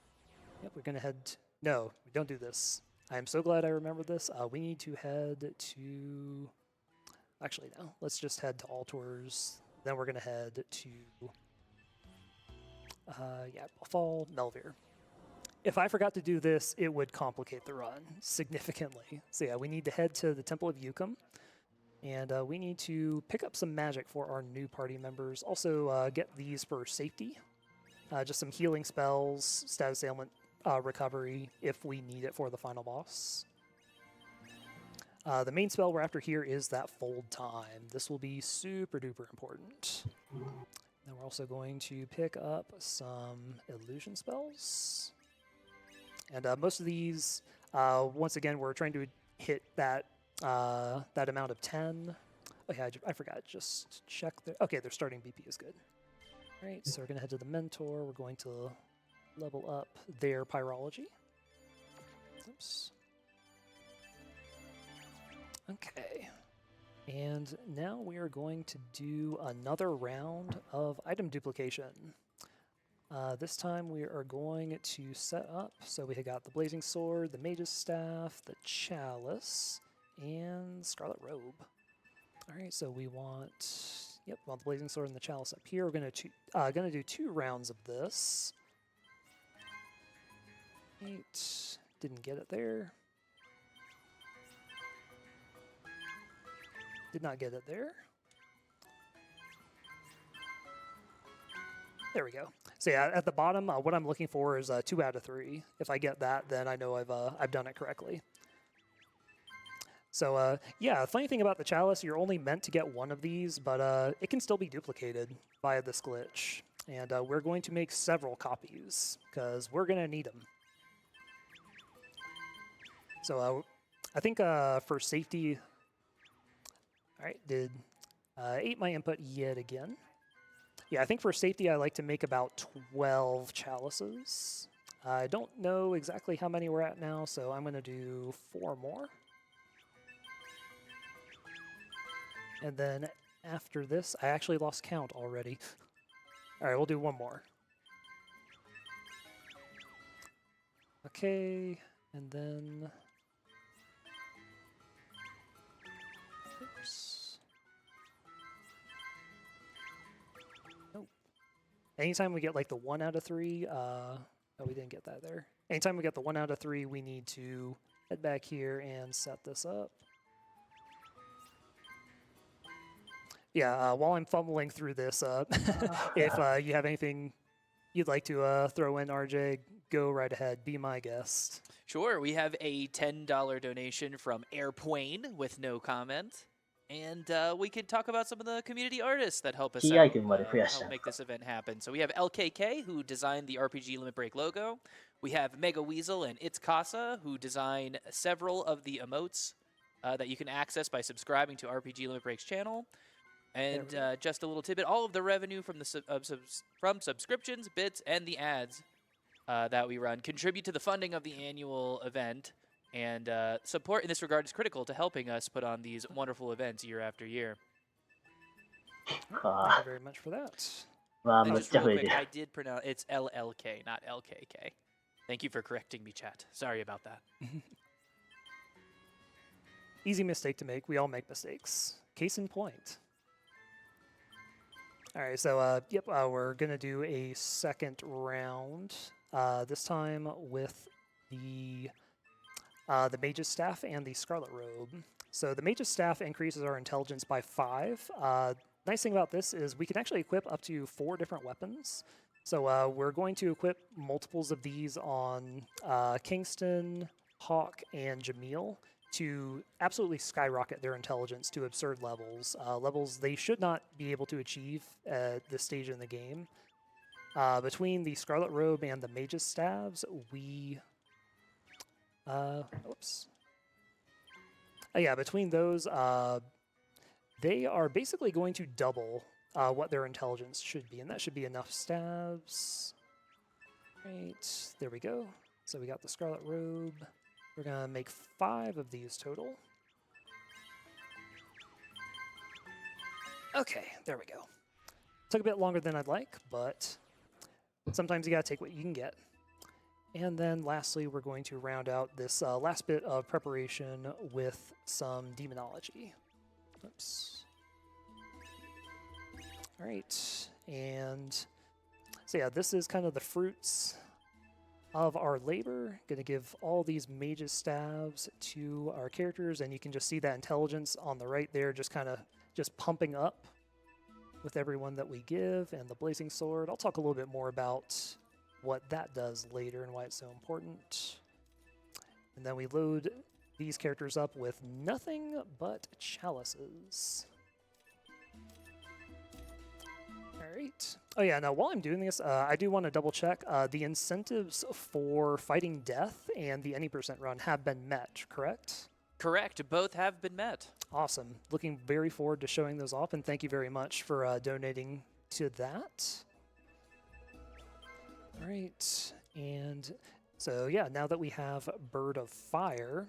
Yep, we're going to head... No, we don't do this. I'm so glad I remembered this. We need to head to... Actually, no. Let's just head to Altors. Then we're going to head to... Fall Melvir. If I forgot to do this, it would complicate the run significantly. So yeah, we need to head to the Temple of Yukam. And we need to pick up some magic for our new party members. Also, get these for safety. Just some healing spells, status ailment recovery if we need it for the final boss. The main spell we're after here is that Fold Time. This will be super duper important. Then we're also going to pick up some illusion spells. And most of these, once again, we're trying to hit that that amount of 10. Oh yeah, I forgot. Just check. Okay, their starting BP is good. All right, so we're going to head to the Mentor. We're going to level up their Pyrology. Oops. Okay. And now we are going to do another round of item duplication. This time we are going to set up, so we have got the Blazing Sword, the Mage's Staff, the Chalice, and Scarlet Robe. Alright, so we want, the Blazing Sword and the Chalice up here. We're gonna do 2 rounds of this. 8, didn't get it there. Did not get it there. There we go. So yeah, at the bottom, what I'm looking for is 2 out of 3. If I get that, then I know I've done it correctly. So yeah, funny thing about the Chalice, you're only meant to get 1 of these, but it can still be duplicated via this glitch. And we're going to make several copies, because we're going to need them. So I think for safety... Alright, did 8 my input yet again. Yeah, I think for safety I like to make about 12 chalices. I don't know exactly how many we're at now, so I'm going to do 4 more. And then after this, I actually lost count already. Alright, we'll do 1 more. Okay, and then... Oops. Nope. Anytime we get like the 1 out of 3, oh, we didn't get that there. Anytime we get the 1 out of 3, we need to head back here and set this up. Yeah, while I'm fumbling through this, if you have anything you'd like to throw in, RJ, go right ahead. Be my guest. Sure. We have a $10 donation from Airplane with no comment. And we could talk about some of the community artists that help us out, help make this event happen. So we have LKK, who designed the RPG Limit Break logo. We have Mega Weasel and It's Casa, who design several of the emotes that you can access by subscribing to RPG Limit Break's channel. And just a little tidbit, all of the revenue from the from subscriptions, bits, and the ads that we run contribute to the funding of the annual event. And support in this regard is critical to helping us put on these wonderful events year after year. Thank you very much for that. And just real quick, I did pronounce it's LLK, not LKK. Thank you for correcting me, chat. Sorry about that. Easy mistake to make. We all make mistakes. Case in point. All right, so we're gonna do a second round. This time with the Mage's Staff and the Scarlet Robe. So the Mage's Staff increases our intelligence by 5. Nice thing about this is we can actually equip up to 4 different weapons. So we're going to equip multiples of these on Kingston, Hawk, and Jamil to absolutely skyrocket their intelligence to absurd levels. Levels they should not be able to achieve at this stage in the game. Between the Scarlet Robe and the Mage's Staves, we... oops. Yeah, between those, they are basically going to double what their intelligence should be, and that should be enough stabs. Right, there we go. So we got the Scarlet Robe. We're going to make 5 of these total. Okay, there we go. Took a bit longer than I'd like, but sometimes you gotta take what you can get. And then lastly, we're going to round out this last bit of preparation with some demonology. Oops. All right, and so yeah, this is kind of the fruits of our labor. Going to give all these mage's stabs to our characters, and you can just see that intelligence on the right there, just kind of just pumping up with everyone that we give, and the blazing sword. I'll talk a little bit more about what that does later and why it's so important. And then we load these characters up with nothing but chalices. All right. Oh yeah, now while I'm doing this, I do want to double check. The incentives for fighting death and the any % run have been met, correct? Correct. Both have been met. Awesome. Looking very forward to showing those off, and thank you very much for donating to that. All right, and so yeah, now that we have Bird of Fire,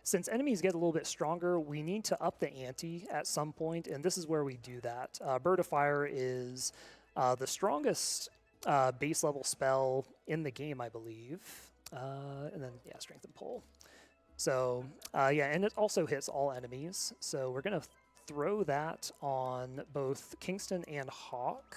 since enemies get a little bit stronger, we need to up the ante at some point, and this is where we do that. Bird of Fire is the strongest base level spell in the game, I believe, and then yeah, Strength and Pull. So yeah, and it also hits all enemies. So we're gonna throw that on both Kingston and Hawk.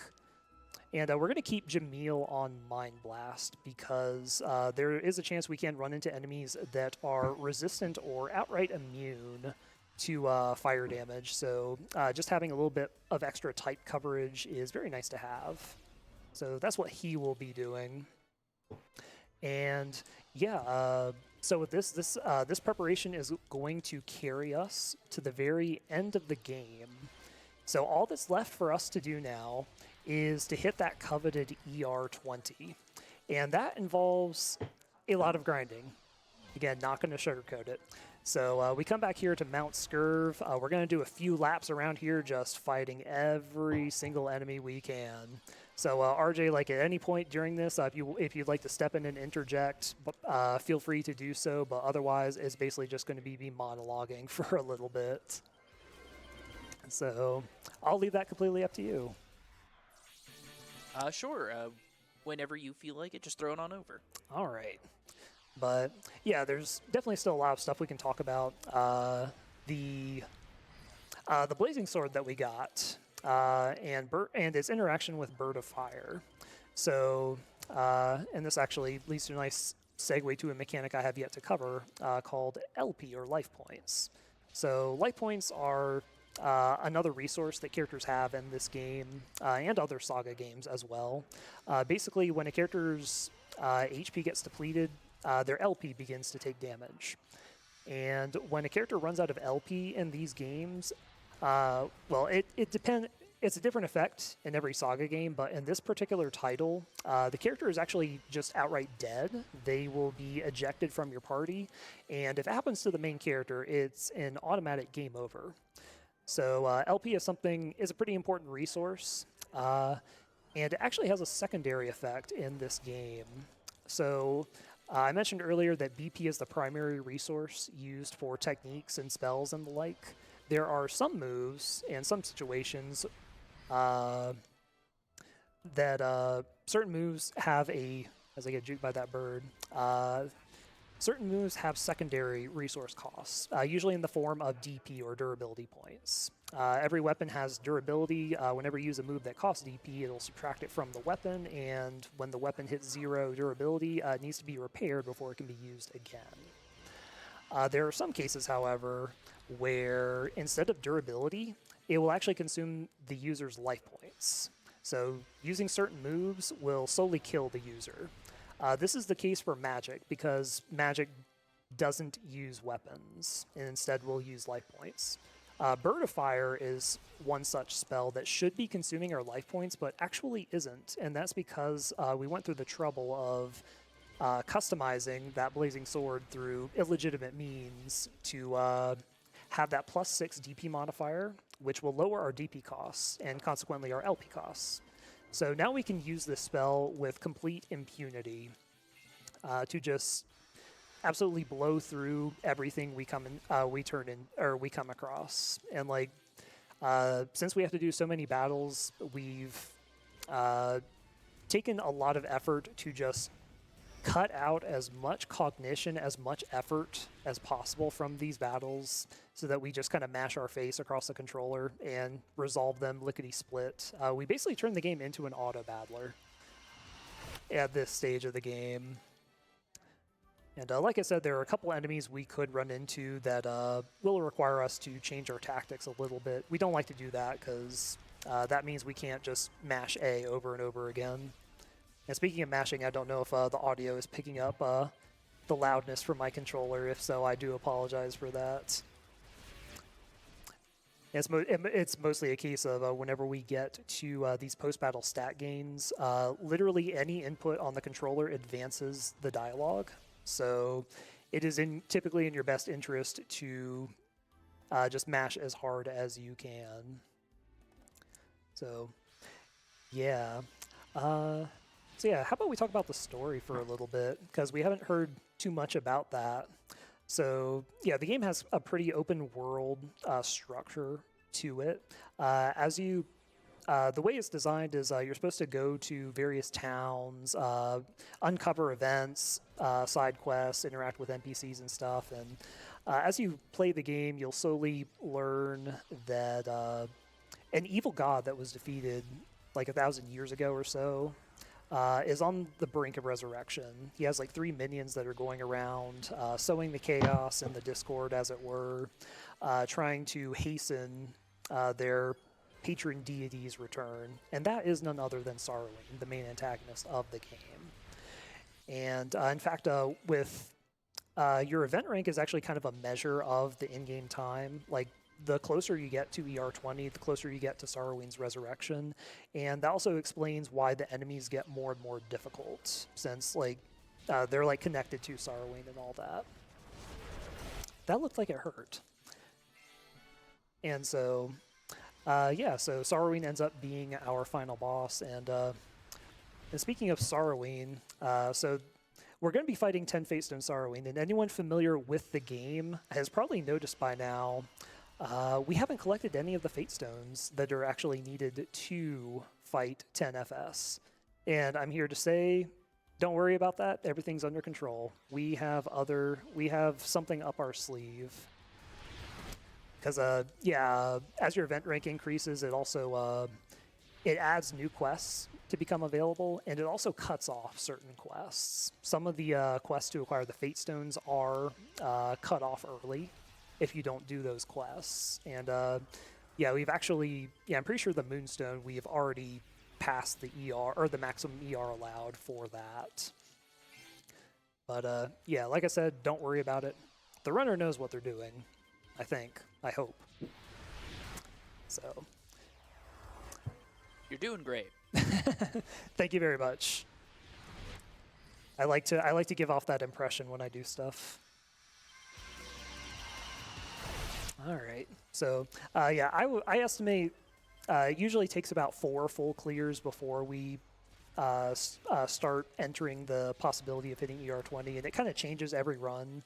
And we're going to keep Jamil on Mind Blast because there is a chance we can run into enemies that are resistant or outright immune to fire damage. So just having a little bit of extra type coverage is very nice to have. So that's what he will be doing. And yeah, so with this preparation is going to carry us to the very end of the game. So all that's left for us to do now is to hit that coveted ER20. And that involves a lot of grinding. Again, not going to sugarcoat it. So we come back here to Mount Scurv. We're going to do a few laps around here just fighting every single enemy we can. So RJ, like at any point during this, if you'd like to step in and interject, feel free to do so. But otherwise, it's basically just going to be me monologuing for a little bit. So I'll leave that completely up to you. Sure. Whenever you feel like it, just throw it on over. All right. But yeah, there's definitely still a lot of stuff we can talk about. The blazing sword that we got, and its interaction with Bird of Fire. So, and this actually leads to a nice segue to a mechanic I have yet to cover called LP, or life points. So life points are another resource that characters have in this game and other Saga games as well. Basically, when a character's HP gets depleted, their LP begins to take damage. And when a character runs out of LP in these games, well, it depends. It's a different effect in every Saga game, but in this particular title, the character is actually just outright dead. They will be ejected from your party, and if it happens to the main character, it's an automatic game over. So LP is a pretty important resource, and it actually has a secondary effect in this game. So I mentioned earlier that BP is the primary resource used for techniques and spells and the like. There are some moves and some situations that certain moves have as I get juked by that bird, certain moves have secondary resource costs, usually in the form of DP or durability points. Every weapon has durability. Whenever you use a move that costs DP, it'll subtract it from the weapon, and when the weapon hits 0 durability, it needs to be repaired before it can be used again. There are some cases, however, where instead of durability, it will actually consume the user's life points. So using certain moves will solely kill the user. This is the case for magic, because magic doesn't use weapons, and instead will use life points. Bird of Fire is one such spell that should be consuming our life points, but actually isn't, and that's because we went through the trouble of customizing that blazing sword through illegitimate means to have that +6 DP modifier, which will lower our DP costs, and consequently our LP costs. So now we can use this spell with complete impunity to just absolutely blow through everything we come across. And like, since we have to do so many battles, we've taken a lot of effort to just cut out as much cognition, as much effort as possible from these battles, so that we just kind of mash our face across the controller and resolve them lickety-split. We basically turn the game into an auto-battler at this stage of the game. And like I said, there are a couple enemies we could run into that will require us to change our tactics a little bit. We don't like to do that because that means we can't just mash A over and over again. And speaking of mashing, I don't know if the audio is picking up the loudness from my controller. If so, I do apologize for that. It's mostly a case of whenever we get to these post-battle stat gains, literally any input on the controller advances the dialogue. So it is typically in your best interest to just mash as hard as you can. So, yeah. So yeah, how about we talk about the story for a little bit, because we haven't heard too much about that. So yeah, the game has a pretty open world structure to it. The way it's designed is you're supposed to go to various towns, uncover events, side quests, interact with NPCs and stuff. And as you play the game, you'll slowly learn that an evil god that was defeated like 1,000 years ago or so is on the brink of resurrection. He has like 3 minions that are going around, sowing the chaos and the discord, as it were, trying to hasten their patron deity's return. And that is none other than Saruin, the main antagonist of the game. And in fact, with your event rank is actually kind of a measure of the in-game time. Like, the closer you get to ER20, the closer you get to Saruin's resurrection. And that also explains why the enemies get more and more difficult, since like they're like connected to Saruin and all that. That looked like it hurt. And so, yeah, so Saruin ends up being our final boss. And speaking of Saruin, so we're going to be fighting 10 Fatestone Saruin, and anyone familiar with the game has probably noticed by now we haven't collected any of the Fate Stones that are actually needed to fight 10 FS. And I'm here to say, don't worry about that. Everything's under control. We have something up our sleeve. Because, yeah, as your event rank increases, it also it adds new quests to become available, and it also cuts off certain quests. Some of the quests to acquire the Fate Stones are cut off early if you don't do those quests. And yeah, we've actually, yeah, I'm pretty sure the Moonstone, we've already passed the ER, or the maximum ER allowed for that. But yeah, like I said, don't worry about it. The runner knows what they're doing, I think. I hope. So. You're doing great. Thank you very much. I like to give off that impression when I do stuff. All right. So yeah, I estimate it usually takes about 4 full clears before we start entering the possibility of hitting ER20, and it kind of changes every run.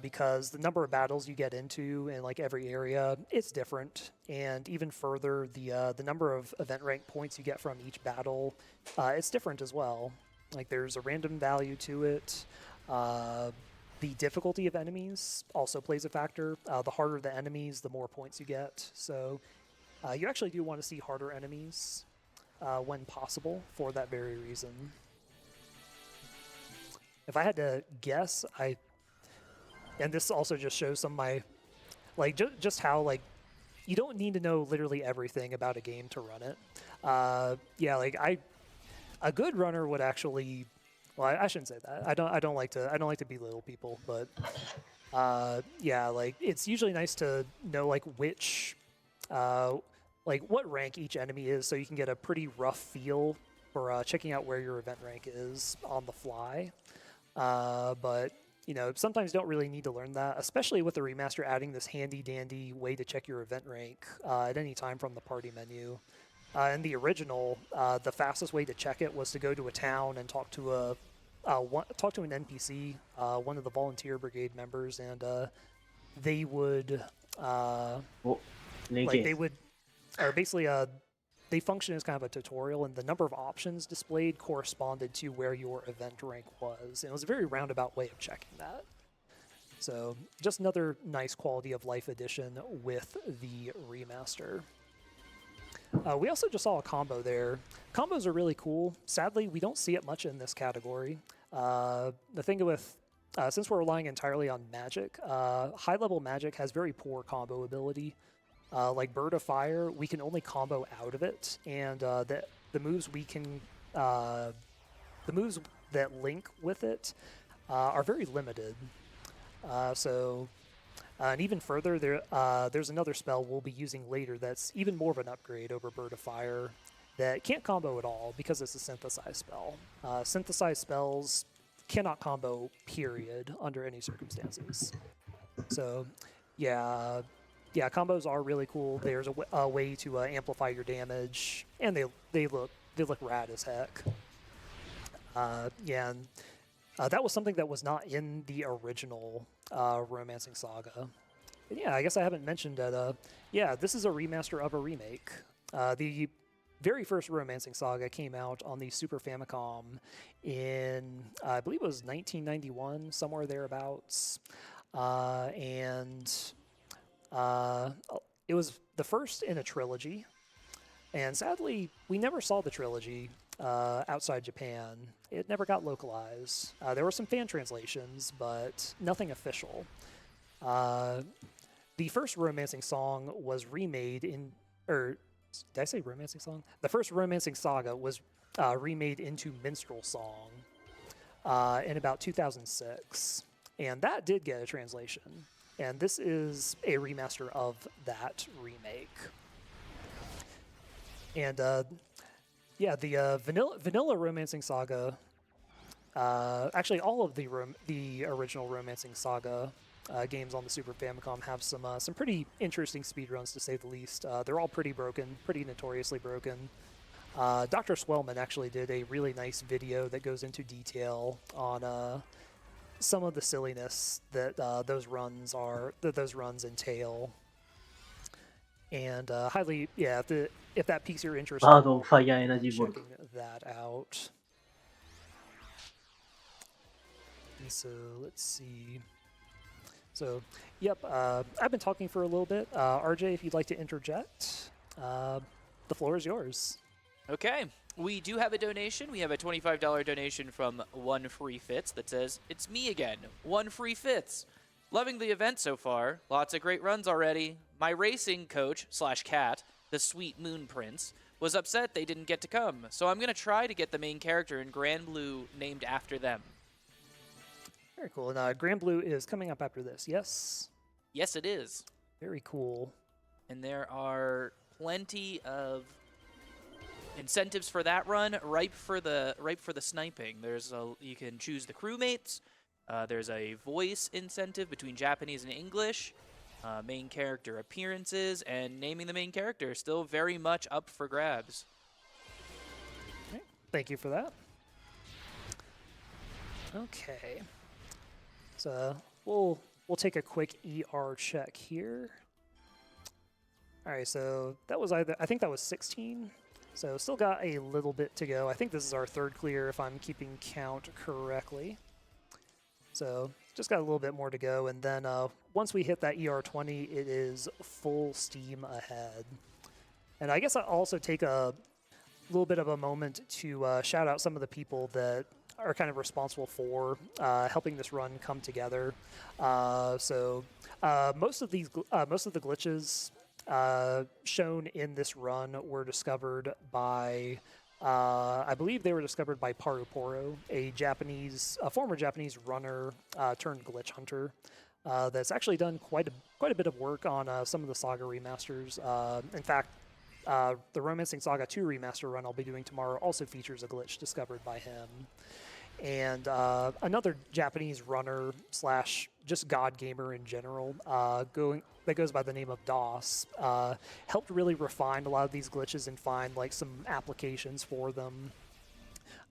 Because the number of battles you get into in like every area, it's different, and even further, the number of event rank points you get from each battle, it's different as well. Like, there's a random value to it. The difficulty of enemies also plays a factor. The harder the enemies, the more points you get. So you actually do want to see harder enemies when possible for that very reason. If I had to guess, and this also just shows some of my, like, just how, like, you don't need to know literally everything about a game to run it. Yeah, like, a good runner would actually, well, I shouldn't say that. I don't like to belittle people, but yeah, like, it's usually nice to know like which, like what rank each enemy is, so you can get a pretty rough feel for checking out where your event rank is on the fly. But you know, sometimes don't really need to learn that, especially with the remaster adding this handy-dandy way to check your event rank at any time from the party menu. In the original, the fastest way to check it was to go to a town and talk to an NPC, one of the volunteer brigade members, and they would, they function as kind of a tutorial, and the number of options displayed corresponded to where your event rank was. And it was a very roundabout way of checking that. So just another nice quality of life addition with the remaster. We also just saw a combo there. Combos are really cool. Sadly, we don't see it much in this category. The thing with, since we're relying entirely on magic, high-level magic has very poor combo ability. Like Bird of Fire, we can only combo out of it, and the moves we can, the moves that link with it are very limited. And even further, there's another spell we'll be using later that's even more of an upgrade over Bird of Fire that can't combo at all because it's a synthesized spell. Synthesized spells cannot combo, period, under any circumstances. So, yeah, combos are really cool. There's a way to amplify your damage, and they look rad as heck. And that was something that was not in the original Romancing Saga. And yeah, I guess I haven't mentioned that. Yeah, this is a remaster of a remake. The very first Romancing Saga came out on the Super Famicom in, I believe it was 1991, somewhere thereabouts. And it was the first in a trilogy. And sadly, we never saw the trilogy outside Japan. It never got localized. There were some fan translations, but nothing official. The first Romancing Song was remade in, or did I say Romancing Song? The first Romancing Saga was remade into Minstrel Song in about 2006. And that did get a translation. And this is a remaster of that remake. And yeah, the vanilla Romancing Saga, actually all of the original Romancing Saga games on the Super Famicom have some pretty interesting speedruns, to say the least. They're all pretty broken, pretty notoriously broken. Dr. Swellman actually did a really nice video that goes into detail on some of the silliness that those runs entail. And highly, yeah, if that piques your interest, Fire Energy Bolt. checking that out. And so let's see. So, yep, I've been talking for a little bit. RJ, if you'd like to interject, the floor is yours. Okay, we do have a donation. We have a $25 donation from One Free Fits that says, "It's me again, One Free Fits. Loving the event so far. Lots of great runs already. My racing coach / cat, the Sweet Moon Prince, was upset they didn't get to come, so I'm going to try to get the main character in Grand Blue named after them." Very cool. And Grand Blue is coming up after this, yes? Yes, it is. Very cool. And there are plenty of incentives for that run, ripe for the sniping. You can choose the crewmates. There's a voice incentive between Japanese and English. Main character appearances, and naming the main character still very much up for grabs. Okay, thank you for that. Okay, so we'll take a quick ER check here. All right, so that was I think that was 16. So still got a little bit to go. I think this is our third clear if I'm keeping count correctly. So just got a little bit more to go, and then once we hit that ER20, it is full steam ahead. And I guess I'll also take a little bit of a moment to shout out some of the people that are kind of responsible for helping this run come together. So most of the glitches shown in this run were discovered by, I believe they were discovered by Paruporo, a former Japanese runner turned glitch hunter that's actually done quite a bit of work on some of the Saga remasters. In fact, the Romancing Saga 2 remaster run I'll be doing tomorrow also features a glitch discovered by him. And another Japanese runner / just god gamer in general, that goes by the name of DOS, helped really refine a lot of these glitches and find like some applications for them.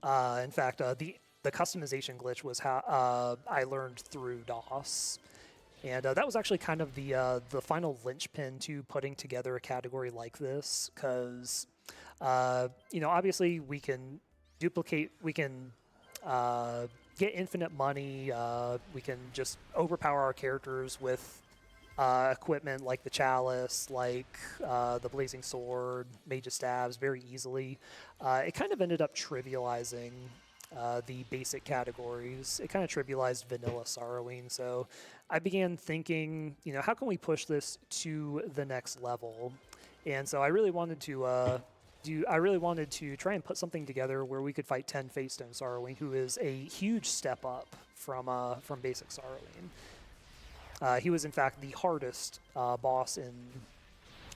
In fact, the customization glitch was how I learned through DOS. And that was actually kind of the final linchpin to putting together a category like this, because obviously we can get infinite money. We can just overpower our characters with equipment like the Chalice, like the Blazing Sword, Mage's Staves very easily. It kind of ended up trivializing the basic categories. It kind of trivialized vanilla sorrowing. So I began thinking, how can we push this to the next level? And so I really wanted to try and put something together where we could fight 10 Facestone Sorrowing, who is a huge step up from basic Saruin. He was in fact the hardest boss in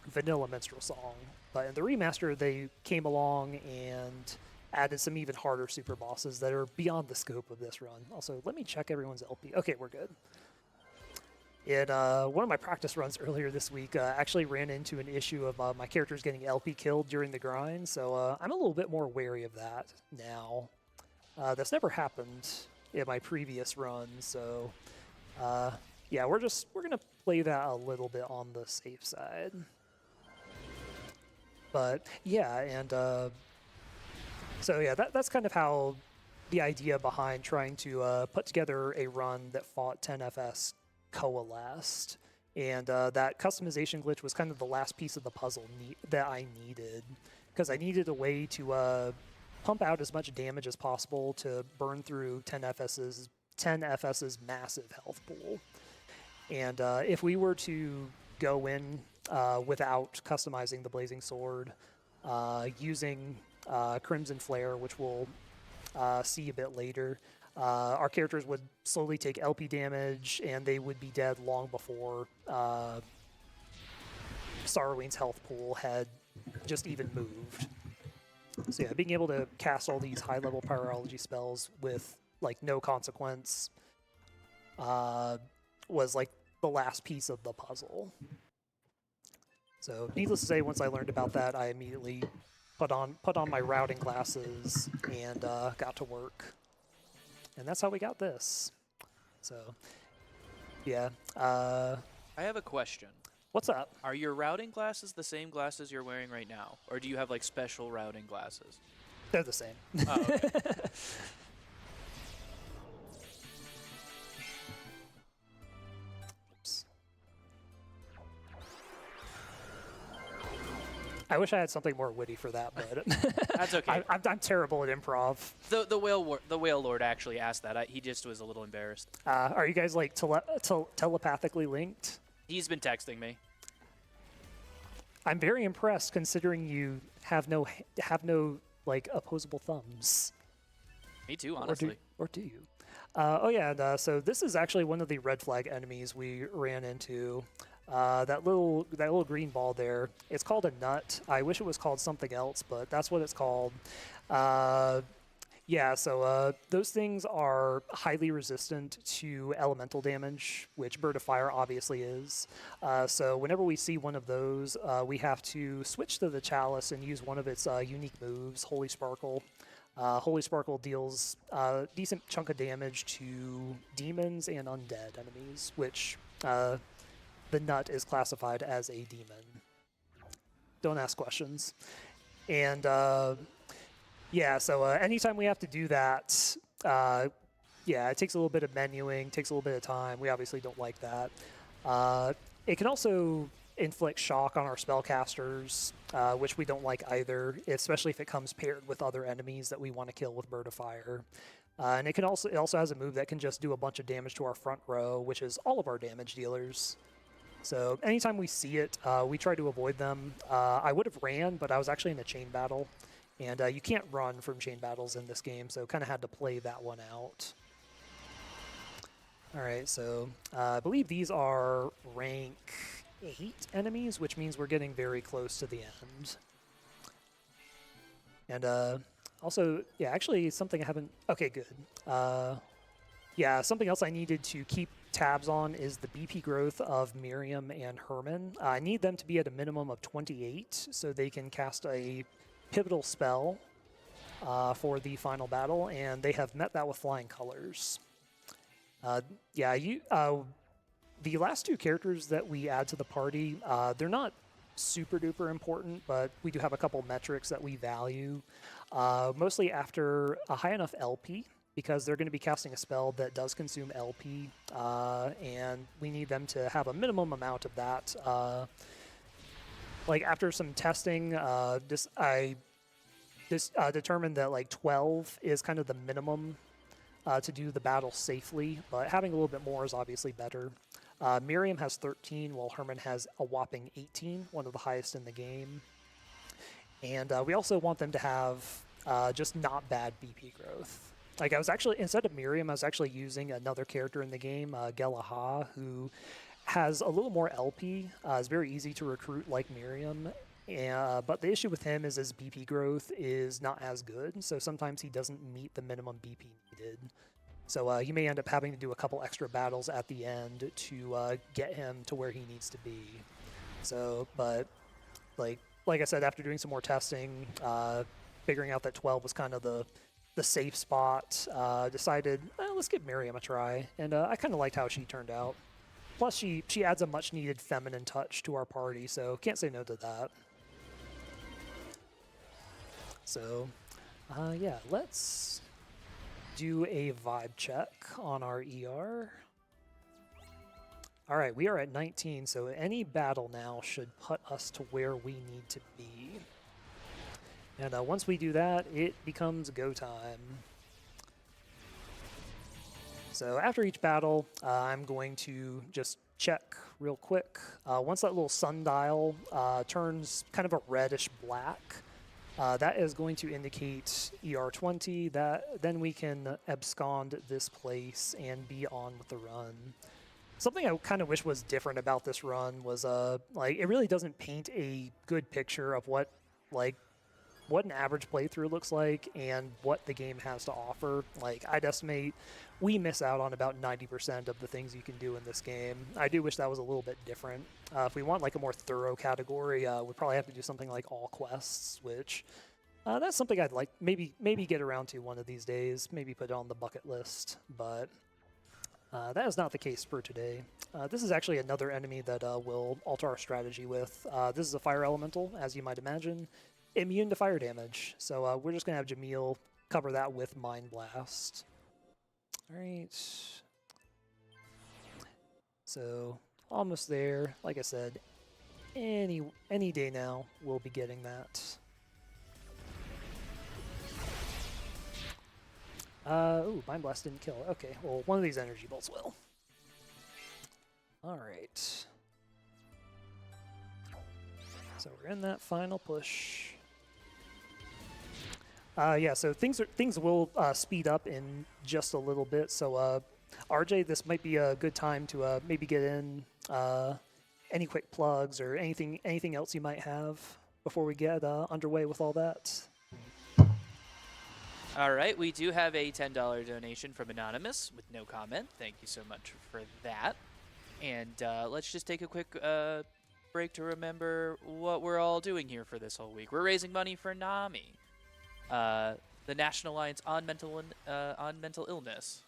vanilla Minstrel Song, but in the remaster they came along and added some even harder super bosses that are beyond the scope of this run. Also, let me check everyone's LP. Okay, we're good. In one of my practice runs earlier this week, actually ran into an issue of my characters getting LP killed during the grind, so I'm a little bit more wary of that now. That's never happened in my previous run, so yeah, we're gonna play that a little bit on the safe side. But yeah, and so yeah, that's kind of how the idea behind trying to put together a run that fought 10 FS coalesced, and that customization glitch was kind of the last piece of the puzzle that I needed, because I needed a way to pump out as much damage as possible to burn through 10 FS's massive health pool. And if we were to go in without customizing the Blazing Sword, using Crimson Flare, which we'll see a bit later, our characters would slowly take LP damage, and they would be dead long before Saruin's health pool had just even moved. So yeah, being able to cast all these high-level Pyrology spells with like no consequence was like the last piece of the puzzle. So needless to say, once I learned about that, I immediately put on my routing glasses and got to work. And that's how we got this. So yeah. I have a question. What's up? Are your routing glasses the same glasses you're wearing right now? Or do you have like special routing glasses? They're the same. Oh, okay. I wish I had something more witty for that, but That's okay. I'm terrible at improv. The whale lord actually asked that. He just was a little embarrassed. Are you guys like telepathically linked? He's been texting me. I'm very impressed considering you have no like opposable thumbs. Me too, honestly. Or do you? Oh yeah, and, so this is actually one of the red flag enemies we ran into. That little green ball there, it's called a nut. I wish it was called something else, but that's what it's called. Yeah, so those things are highly resistant to elemental damage, which Bird of Fire obviously is. So whenever we see one of those, we have to switch to the Chalice and use one of its unique moves, Holy Sparkle. Holy Sparkle deals a decent chunk of damage to demons and undead enemies, which the nut is classified as a demon. Don't ask questions. And yeah, so anytime we have to do that, yeah, it takes a little bit of menuing, takes a little bit of time. We obviously don't like that. It can also inflict shock on our spellcasters, which we don't like either, especially if it comes paired with other enemies that we want to kill with Bird of Fire. And it also has a move that can just do a bunch of damage to our front row, which is all of our damage dealers. So anytime we see it, we try to avoid them. I would have ran, but I was actually in a chain battle. And you can't run from chain battles in this game, so kind of had to play that one out. All right, so I believe these are rank 8 enemies, which means we're getting very close to the end. And also, yeah, actually something I haven't... Okay, good. Yeah, something else I needed to keep tabs on is the BP growth of Miriam and Herman. I need them to be at a minimum of 28, so they can cast a pivotal spell for the final battle, and they have met that with flying colors. Yeah, the last two characters that we add to the party, they're not super duper important, but we do have a couple metrics that we value, mostly after a high enough LP, because they're going to be casting a spell that does consume LP, and we need them to have a minimum amount of that. Like after some testing, I determined that like 12 is kind of the minimum to do the battle safely, but having a little bit more is obviously better. Miriam has 13, while Herman has a whopping 18, one of the highest in the game. And we also want them to have just not bad BP growth. like I was actually, instead of Miriam, I was actually using another character in the game, Gelaha, who has a little more LP. It's very easy to recruit like Miriam. But the issue with him is his BP growth is not as good, so sometimes he doesn't meet the minimum BP needed. So you may end up having to do a couple extra battles at the end to get him to where he needs to be. So, but like I said, after doing some more testing, figuring out that 12 was kind of the safe spot, decided, let's give Miriam a try. And I kind of liked how she turned out. Plus, she adds a much-needed feminine touch to our party, so can't say no to that. So, yeah, let's do a vibe check on our ER. All right, we are at 19, so any battle now should put us to where we need to be. And once we do that, it becomes go time. So after each battle, I'm going to just check real quick. Once that little sundial turns kind of a reddish black, that is going to indicate ER20. Then we can abscond this place and be on with the run. Something I kind of wish was different about this run was like it really doesn't paint a good picture of what an average playthrough looks like and what the game has to offer. Like, I'd estimate we miss out on about 90% of the things you can do in this game. I do wish that was a little bit different. If we want like a more thorough category, we'd probably have to do something like all quests, which that's something I'd like maybe get around to one of these days, maybe put it on the bucket list, but that is not the case for today. This is actually another enemy that we'll alter our strategy with. This is a fire elemental, as you might imagine. Immune to fire damage. So we're just going to have Jamil cover that with Mind Blast. All right. So almost there. Like I said, any day now we'll be getting that. Ooh, Mind Blast didn't kill. Okay, well, one of these energy bolts will. All right. So we're in that final push. Yeah, so things will speed up in just a little bit. So RJ, this might be a good time to maybe get in any quick plugs or anything else you might have before we get underway with all that. All right, we do have a $10 donation from Anonymous with no comment. Thank you so much for that. And let's just take a quick break to remember what we're all doing here for this whole week. We're raising money for NAMI, the National Alliance on Mental Illness.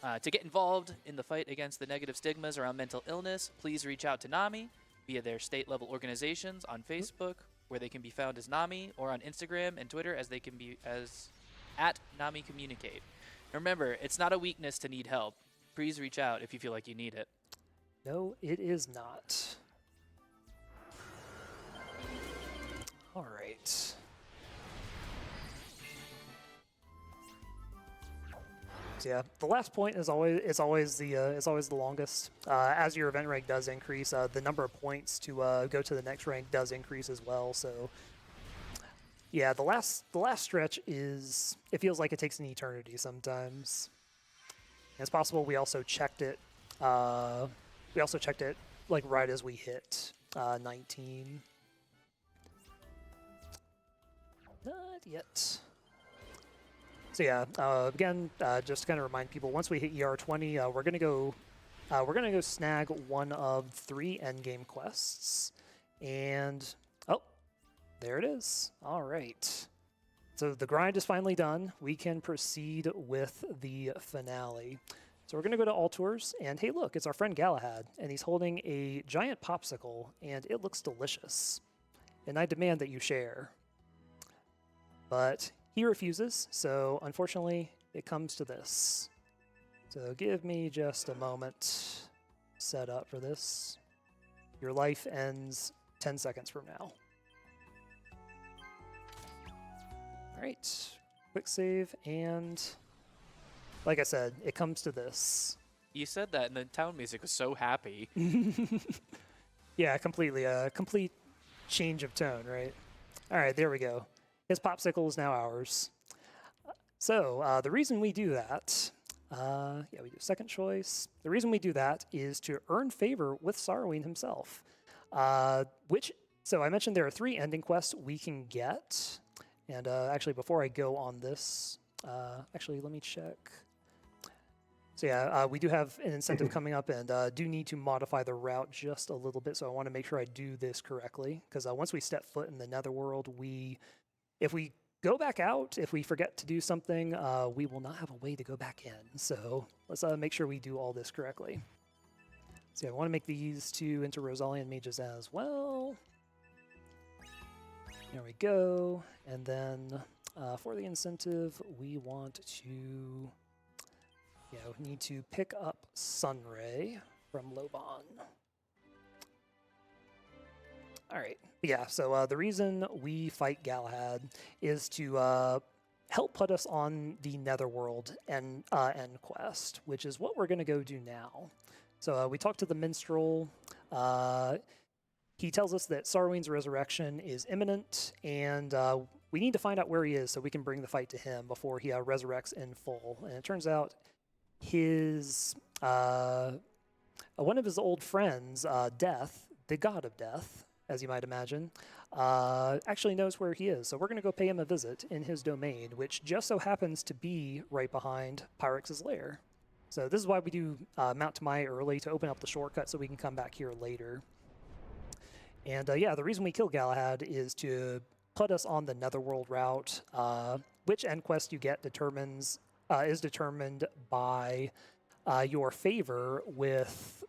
To get involved in the fight against the negative stigmas around mental illness, please reach out to NAMI via their state-level organizations on Facebook, where they can be found as NAMI, or on Instagram and Twitter as they can be as at NAMI Communicate. Remember, it's not a weakness to need help. Please reach out if you feel like you need it. No, it is not. All right. So yeah, the last point is always the longest. As your event rank does increase, the number of points to go to the next rank does increase as well. So yeah, the last stretch it feels like it takes an eternity sometimes. And it's possible we also checked it. Like right as we hit 19. Not yet. So yeah, again, just to kind of remind people, once we hit ER20, we're gonna go snag one of 3 endgame quests, and oh, there it is. All right. So the grind is finally done. We can proceed with the finale. So we're going to go to All Tours, and hey, look, it's our friend Galahad, and he's holding a giant popsicle, and it looks delicious. And I demand that you share. But he refuses, so unfortunately, it comes to this. So give me just a moment. Set up for this. Your life ends 10 seconds from now. All right, quick save, and like I said, it comes to this. You said that, and the town music was so happy. Yeah, completely. A complete change of tone, right? All right, there we go. His popsicle is now ours. So the reason we do that, yeah, we do second choice. The reason we do that is to earn favor with Saruin himself. So I mentioned there are 3 ending quests we can get. And actually, before I go on this, actually, let me check. So yeah, we do have an incentive coming up and do need to modify the route just a little bit. So I want to make sure I do this correctly. Because once we step foot in the Netherworld, if we go back out, if we forget to do something, we will not have a way to go back in. So let's make sure we do all this correctly. So yeah, I want to make these 2 into Rosalian mages as well. There we go. And then for the incentive, we want to, we need to pick up Sunray from Loban. All right. Yeah, so the reason we fight Galahad is to help put us on the Netherworld end quest, which is what we're going to go do now. So we talked to the minstrel. He tells us that Saruin's resurrection is imminent, and we need to find out where he is so we can bring the fight to him before he resurrects in full. And it turns out his one of his old friends, Death, the god of death, as you might imagine, actually knows where he is. So we're going to go pay him a visit in his domain, which just so happens to be right behind Pyrex's lair. So this is why we do Mount Tamai early, to open up the shortcut so we can come back here later. And yeah, the reason we kill Galahad is to put us on the Netherworld route. Which end quest you get is determined by your favor with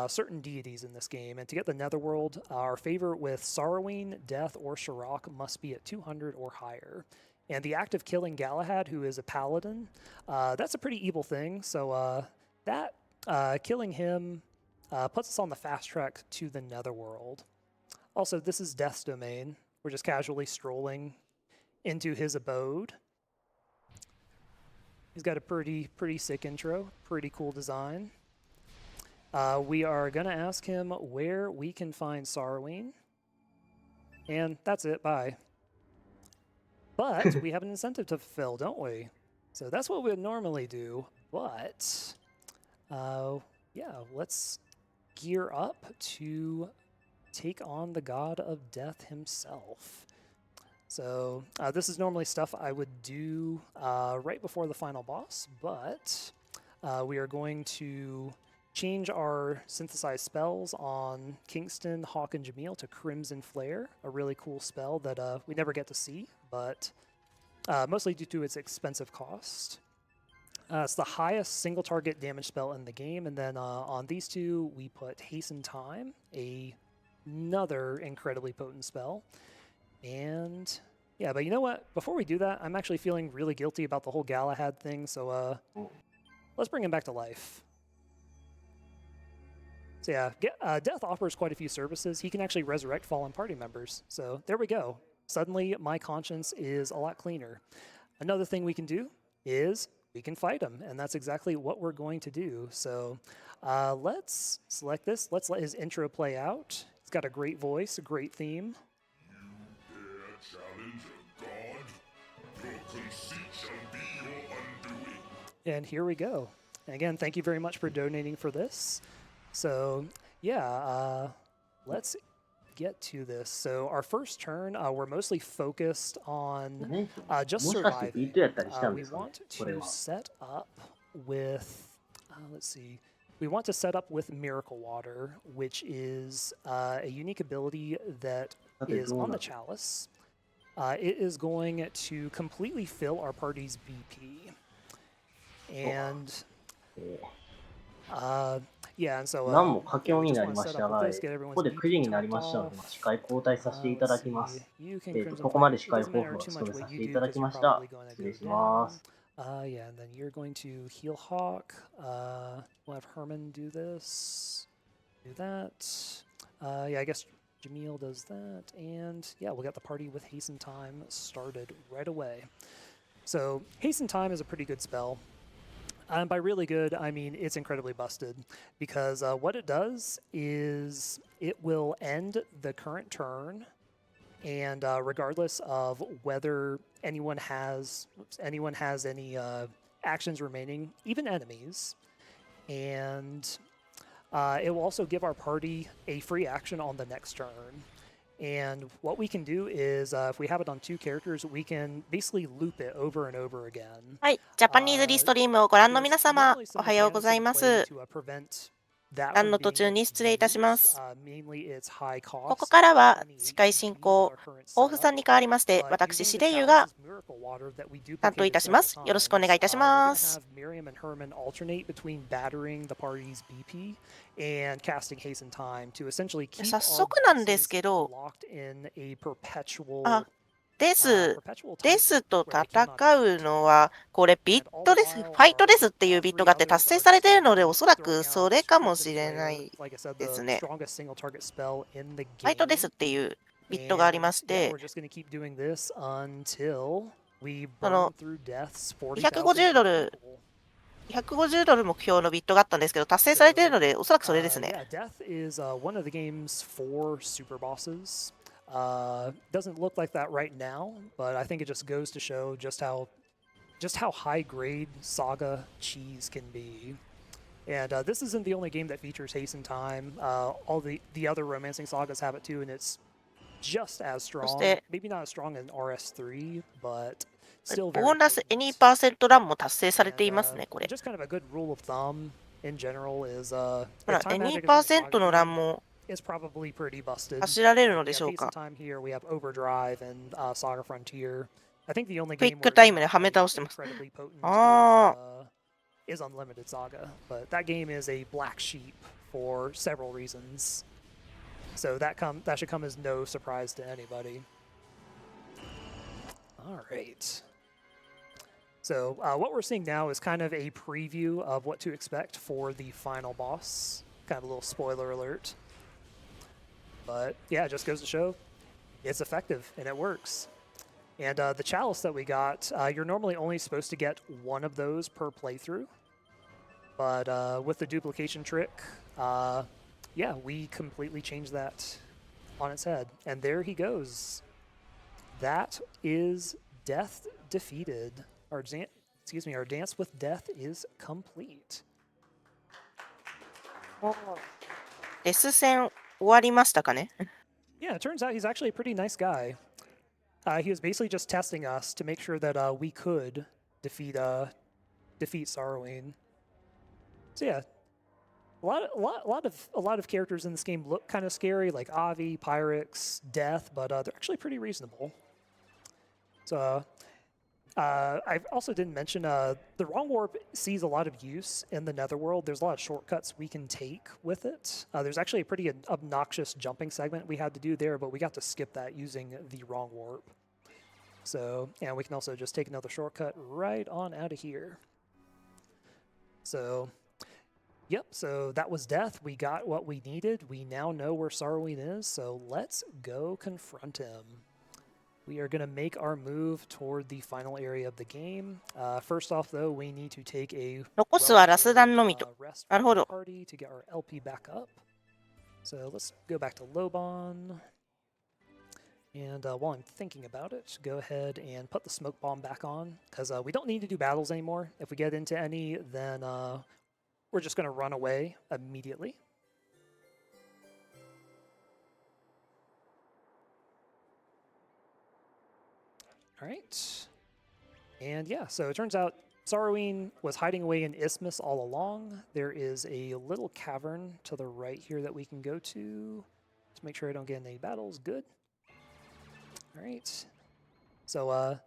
certain deities in this game. And to get the Netherworld, our favor with Saruin, Death, or Shirok must be at 200 or higher. And the act of killing Galahad, who is a paladin, that's a pretty evil thing. So killing him puts us on the fast track to the Netherworld. Also, this is Death's domain. We're just casually strolling into his abode. He's got a pretty sick intro, pretty cool design. We are going to ask him where we can find Saruin. And that's it, bye. But we have an incentive to fulfill, don't we? So that's what we would normally do. But, yeah, let's gear up to take on the god of death himself. So this is normally stuff I would do right before the final boss, but we are going to change our synthesized spells on Kingston, Hawk, and Jamil to Crimson Flare, a really cool spell that we never get to see, but mostly due to its expensive cost. It's the highest single target damage spell in the game, and then on these 2 we put Hasten Time, another incredibly potent spell. And yeah, but you know what? Before we do that, I'm actually feeling really guilty about the whole Galahad thing, so let's bring him back to life. So yeah, Death offers quite a few services. He can actually resurrect fallen party members. So there we go. Suddenly, my conscience is a lot cleaner. Another thing we can do is we can fight him, and that's exactly what we're going to do. So let's select this. Let's let his intro play out. He's got a great voice, a great theme. You dare challenge a god? Your conceit shall be your undoing. And here we go. And again, thank you very much for donating for this. So yeah, let's get to this. So our first turn, we're mostly focused on just surviving. We want to set up with, let's see, we want to set up with Miracle Water, which is a unique ability that is on the Chalice. It is going to completely fill our party's BP. And yeah, and so 何も佳境になりましたが、ここで9時になりましたので、司会交代させていただきます。ここまで司会抱負を務めさせていただきました。失礼します。Yeah, and then you're going to heal Hawk. We'll have Herman do this, do that. Yeah, I guess Jamil does that. And yeah, we'll get the party with Hasten Time started right away. So Hasten Time is a pretty good spell. And by really good, I mean it's incredibly busted, because what it does is it will end the current turn, And regardless of whether anyone has any actions remaining, even enemies, and it will also give our party a free action on the next turn. And what we can do is, if we have it on 2 characters, we can basically loop it over and over again. はい、ジャパニーズリストリームをご覧の皆様、おはようございます。欄の途中に失礼いたします。ここからは司会進行、大府さんに代わりまして、私、シレイユが担当いたします。よろしくお願いいたします。早速なんですけど、デスと戦うのは、これビットです。ファイトですっていうビットがあって達成されているので、おそらくそれかもしれないですね。ファイトですっていうビットがありまして、その250ドル目標のビットがあったんですけど、達成されているので、おそらくそれですね。Doesn't look like that right now, but I think it just goes to show just how high grade Saga cheese can be. And this isn't the only game that features Hasten Time. All the other romancing sagas have it too, and it's just as strong. Maybe not as strong as RS3, but still very. ボーナス any% ランも達成されていますね、これ。Just kind of a good rule of thumb in general is any% のランもis probably pretty busted. 走られるのでしょうか。Time here we have Overdrive and Saga Frontier. I think the only クイ game ックタイムではめ倒してます。 incredibly potent ああ。is Unlimited Saga, but that game is a black sheep for several reasons. So that should come as no surprise to anybody. All right. So what we're seeing now is kind of a preview of what to expect for the final boss. Kind of a little spoiler alert. But yeah, it just goes to show it's effective and it works. And the chalice that we got, you're normally only supposed to get 1 of those per playthrough. But with the duplication trick, yeah, we completely changed that on its head. And there he goes. That is Death defeated. Our dance with Death is complete. デス戦終わりましたかね。Yeah, it turns out he's actually a pretty nice guy. He was basically just testing us to make sure that we could defeat Saruin. So yeah, a lot of characters in this game look kind of scary, like Avi, Pyrex, Death, but they're actually pretty reasonable. So I also didn't mention the Wrong Warp sees a lot of use in the Netherworld. There's a lot of shortcuts we can take with it. There's actually a pretty obnoxious jumping segment we had to do there, but we got to skip that using the Wrong Warp. So, and we can also just take another shortcut right on out of here. So, yep, so that was Death. We got what we needed. We now know where Saruin is, so let's go confront him. We are going to make our move toward the final area of the game. First off, though, we need to take a 残すはラスダンのみと。 rest なるほど。 from the party to get our LP back up. So let's go back to Lobon. And while I'm thinking about it, go ahead and put the smoke bomb back on, because we don't need to do battles anymore. If we get into any, then we're just going to run away immediately. All right. And yeah, so it turns out Saruin was hiding away in Isthmus all along. There is a little cavern to the right here that we can go to make sure I don't get in any battles. Good. All right. So,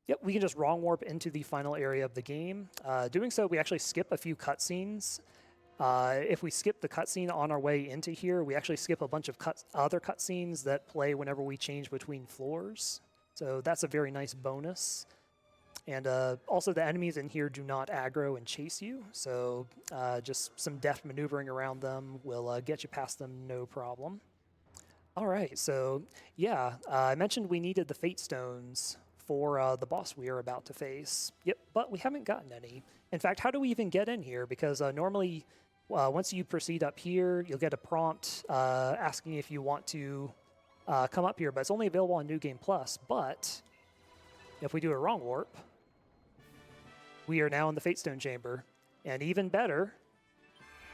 yep, we can just wrong warp into the final area of the game. Doing so, we actually skip a few cutscenes. If we skip the cutscene on our way into here, we actually skip a bunch of other cutscenes that play whenever we change between floors. So that's a very nice bonus. And also the enemies in here do not aggro and chase you, so just some deft maneuvering around them will get you past them no problem. All right, so yeah, I mentioned we needed the Fate Stones for the boss we are about to face. Yep, but we haven't gotten any. In fact, how do we even get in here? Because normally, once you proceed up here, you'll get a prompt asking if you want to come up here, but it's only available on New Game Plus. But if we do a wrong warp, we are now in the Fate Stone Chamber. And even better,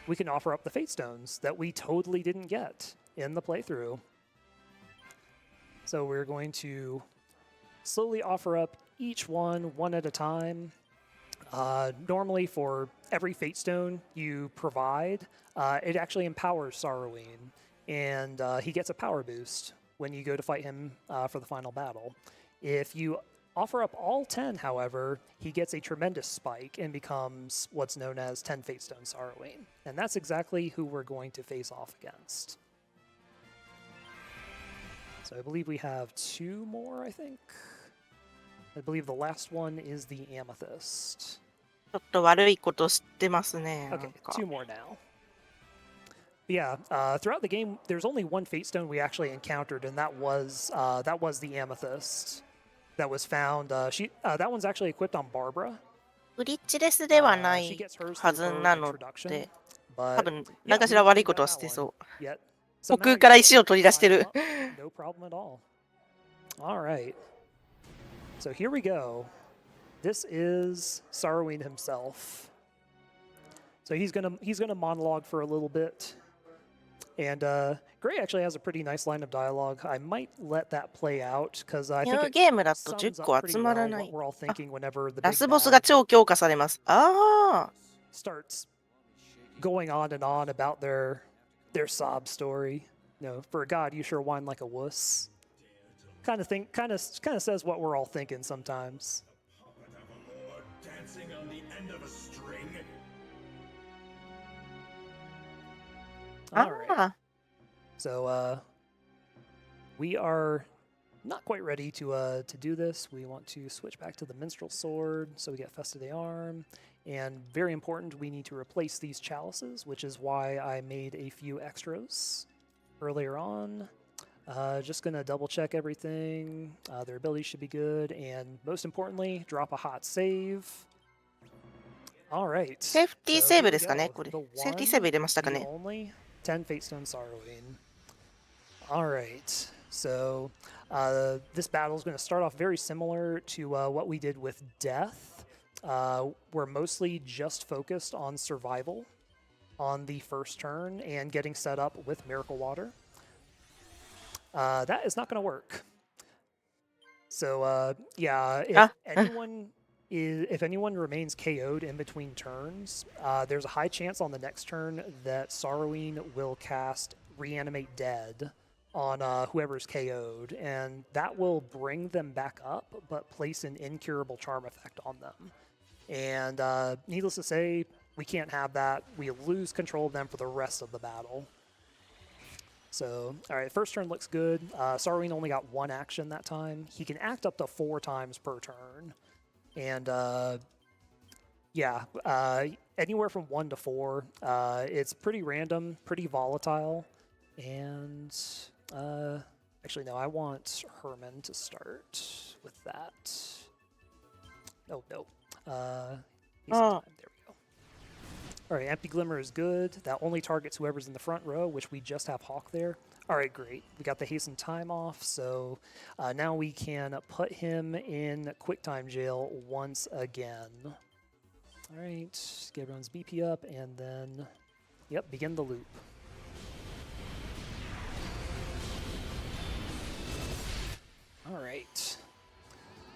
we can offer up the Fate Stones that we totally didn't get in the playthrough. So we're going to slowly offer up each one at a time. Normally for every Fate Stone you provide, it actually empowers Saruin, and he gets a power boost when you go to fight him for the final battle. If you offer up all 10, however, he gets a tremendous spike and becomes what's known as 10 Fate Stone Saruin. And that's exactly who we're going to face off against. So I believe we have 2 more, I think. I believe the last one is the Amethyst. ちょっと悪いこと知ってますね。 Okay, 2 more now. Yeah, throughout the game, there's only one Fate Stone we actually encountered, and that was the Amethyst that was found. That one's actually equipped on Barbara. ブリッジレスではな She い gets hers は through ず her なの introduction, で、 but 多分 yeah, 何かしら悪いことはしてそう。 Yet, 奥 somehow から you 石を取り出してる。 no problem at all. All right. So here we go. This is Saruin himself. So he's gonna monologue for a little bit, and Gray actually has a pretty nice line of dialogue. I might let that play out because I ニ think ュー it ゲームだと sums 10 up 個 pretty 集まら well な what い。 we're all thinking whenever the ラ big スボスが bad 超強化されます。ああ。 starts going on and on about their sob story. You know, for a god, you sure whine like a wuss. Kind of says what we're all thinking sometimes. Dancing on the end of a string. All right. ああ。 So we are not quite ready to do this. We want to switch back to the minstrel sword, so we get Festa de Arm. And very important, we need to replace these chalices, which is why I made a few extras earlier on. Just gonna double check everything. Their abilities should be good, and most importantly, drop a hot save. All right. セーフティー So セー here ブ we ですか go. ね、これ。 The セーフティー one, セーブ入れましたか the ね。 only 10 Fate Stone Saruin. All right. So this battle is going to start off very similar to what we did with Death. We're mostly just focused on survival on the first turn and getting set up with Miracle Water. That is not going to work. So yeah, if anyone remains KO'd in between turns, there's a high chance on the next turn that Saruin will cast Reanimate Dead on whoever's KO'd, and that will bring them back up, but place an incurable charm effect on them. And needless to say, we can't have that. We lose control of them for the rest of the battle. So, all right, first turn looks good. Saruin only got 1 action that time. He can act up to 4 times per turn. And anywhere from 1 to 4. It's pretty random, pretty volatile. And actually, no, I want Herman to start with that. Oh, no. He's in time. There we go. All right, Empty Glimmer is good. That only targets whoever's in the front row, which we just have Hawk there. All right, great. We got the hasten time off, so now we can put him in QuickTime jail once again. All right, get everyone's BP up, and then, yep, begin the loop. All right.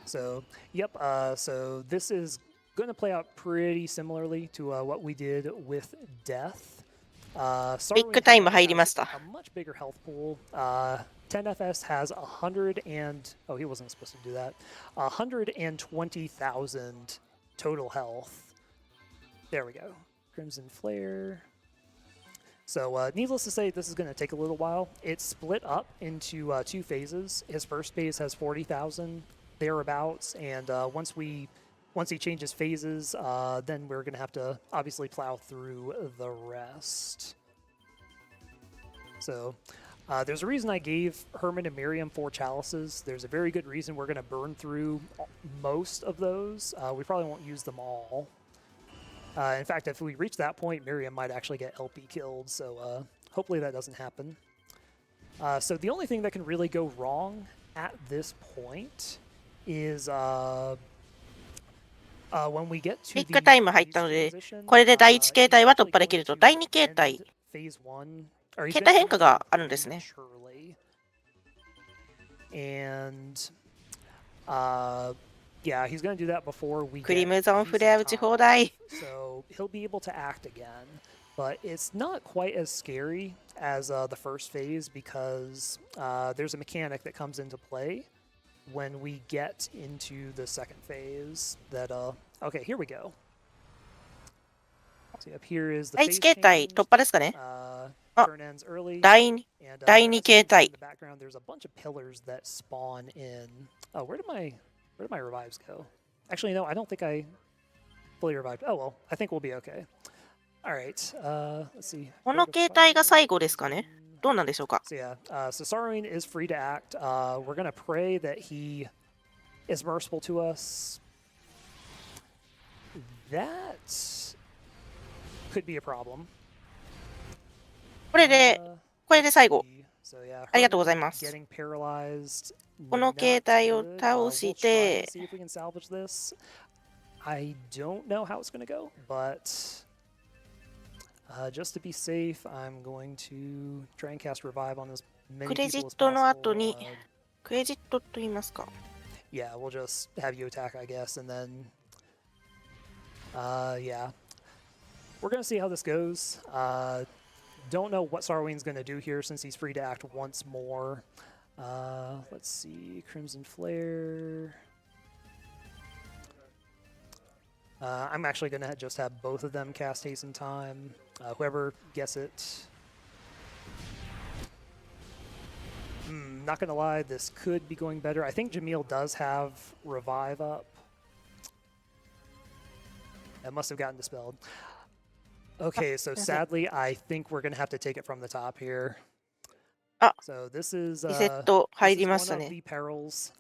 So, yep, so this is going to play out pretty similarly to what we did with Death. ビッグタイム入りました。 A much bigger health pool. 10FS has 100 and oh, he wasn't supposed to do that. 120,000 total health. There we go. Crimson Flare. So, needless to say, this is going to take a little while. It's split up into 2 phases. His first phase has 40,000 thereabouts, and once he changes phases, then we're going to have to obviously plow through the rest. So, there's a reason I gave Herman and Miriam 4 chalices. There's a very good reason we're going to burn through most of those. We probably won't use them all. In fact, if we reach that point, Miriam might actually get LP killed, so hopefully that doesn't happen. So the only thing that can really go wrong at this point is when we get to ビッグタイム入ったので、これで第1形態は突破できると、第2形態、形態変化があるんですね。Yeah, he's going to do that before we クリムゾンフレア打ち放題。So he'll be able to act again, but it's not quite as scary as the first phase because there's a mechanic that comes into play when we get into the second phase. That okay, here we go. See, up here is the 第 phase 1形態 change. 突破ですかね。 Turn ends early. 第 And, 2形態 in the background, there's a bunch of pillars that spawn in. Oh, where did my revives go? Actually, no, I don't think I fully revived. Oh well, I think we'll be okay. All right. Let's see. この形態が最後ですかね。どうなんでしょうか。 So yeah, so Saruin is free to act. We're gonna pray that he is merciful to us. That could be a problem. これで最後。 So yeah, ありがとうございます。 getting paralyzed. この形態を Not 倒 good. し We'll try て to see if we can salvage this. I don't know how it's gonna go, but just to be safe, I'm going to try and cast revive on as many クレジ people ッ as トの後 possible. に、クレジットと言いますか。 Yeah, we'll just have you attack, I guess, and then yeah. We're gonna see how this goes. Don't know what Saruin's gonna do here since he's free to act once more. Let's see, Crimson Flare. I'm actually gonna just have both of them cast Hasten Time. Whoever gets it. Not gonna lie, this could be going better. I think Jamil does have Revive up. That must have gotten dispelled. Okay, so sadly, I think we're gonna have to take it from the top here. So this is リセット入り this ま is した one of ね。 the perils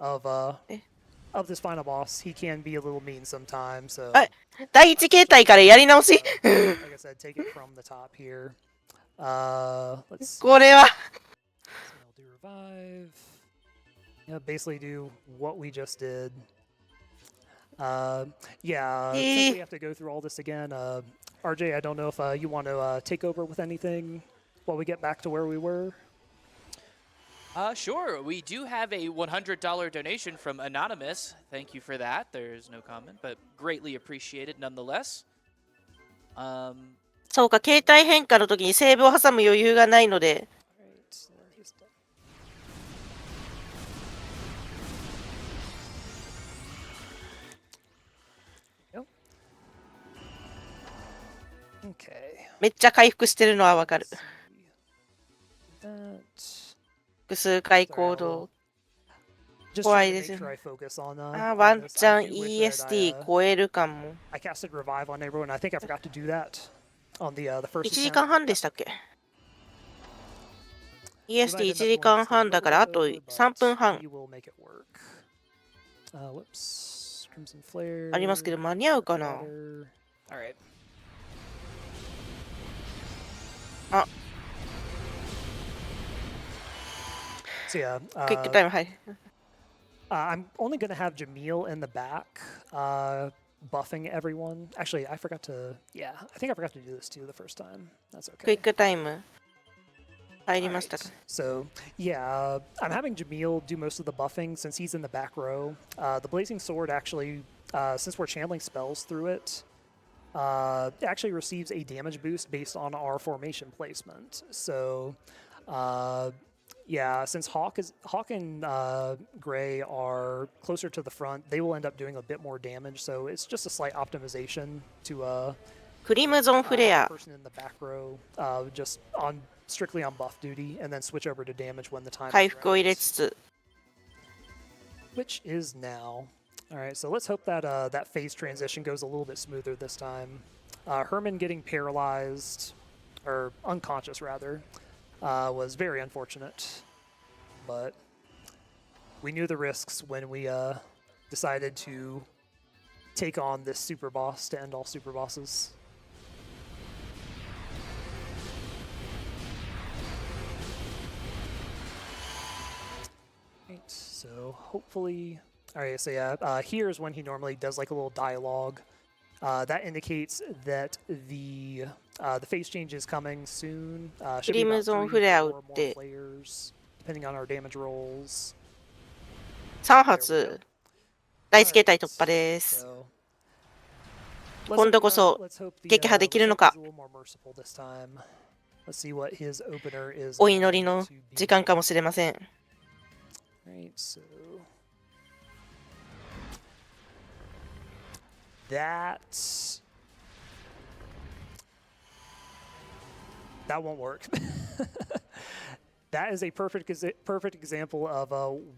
of this final boss. He can be a little mean sometimes. So あ、第1形態からやり直し like I said, take it from the top here. Let's see. これは I'll do revive. Yeah, basically do what we just did. Yeah, since we have to go through all this again, RJ, I don't know if you want to take over with anything while we get back to where we were. Sure. We do have a $100 donation from Anonymous. Thank you for that. There's no comment, but greatly appreciated nonetheless. そうか、形態変化の時にセーブを挟む余裕がないので、 Alright, he's done. Yep. Okay. めっちゃ回復してるのはわかる。 That. 複数回行動。 Just 怖 trying い to です make よ sure ね I focus on, あ、 on ワン this. チャン I do wish that ESD 超えるかも。 I casted revive on everyone. I think I forgot to do that on the first 1時 attempt. 間半でしたっけ ?ESD1 時間半だからあと3分半 You will make it work. Whoops. Crimson Flare. ありますけど間に合うかな Water. All right. あ、 So yeah, クイックタイム入る。 I'm only going to have Jamil in the back, buffing everyone. Actually, I forgot to. Yeah, I think I forgot to do this too the first time. That's クイ okay. ックタイム入りましたか So yeah, I'm having Jamil do most of the buffing since he's in the back row. The Blazing Sword actually, since we're channeling spells through it, it actually receives a damage boost based on our formation placement. So. Yeah, since Hawk and Gray are closer to the front, they will end up doing a bit more damage. So it's just a slight optimization to クリムゾンフレア。 person in the back row, just strictly on buff duty, and then switch over to damage when the time. 回 is 復を入れ right, つつ。 which is now. All right, so let's hope that that phase transition goes a little bit smoother this time. Herman getting paralyzed, or unconscious rather. Was very unfortunate, but we knew the risks when we decided to take on this super boss to end all super bosses. so hopefully, all right, so yeah, here's when he normally does like a little dialogue. That indicates that the phase change is coming soon. Should be about 3 or more players, depending on our damage rolls. 3発、第一形態突破です。今度こそ撃破できるのか。お祈りの時間かもしれません。That won't work. That is a perfect example of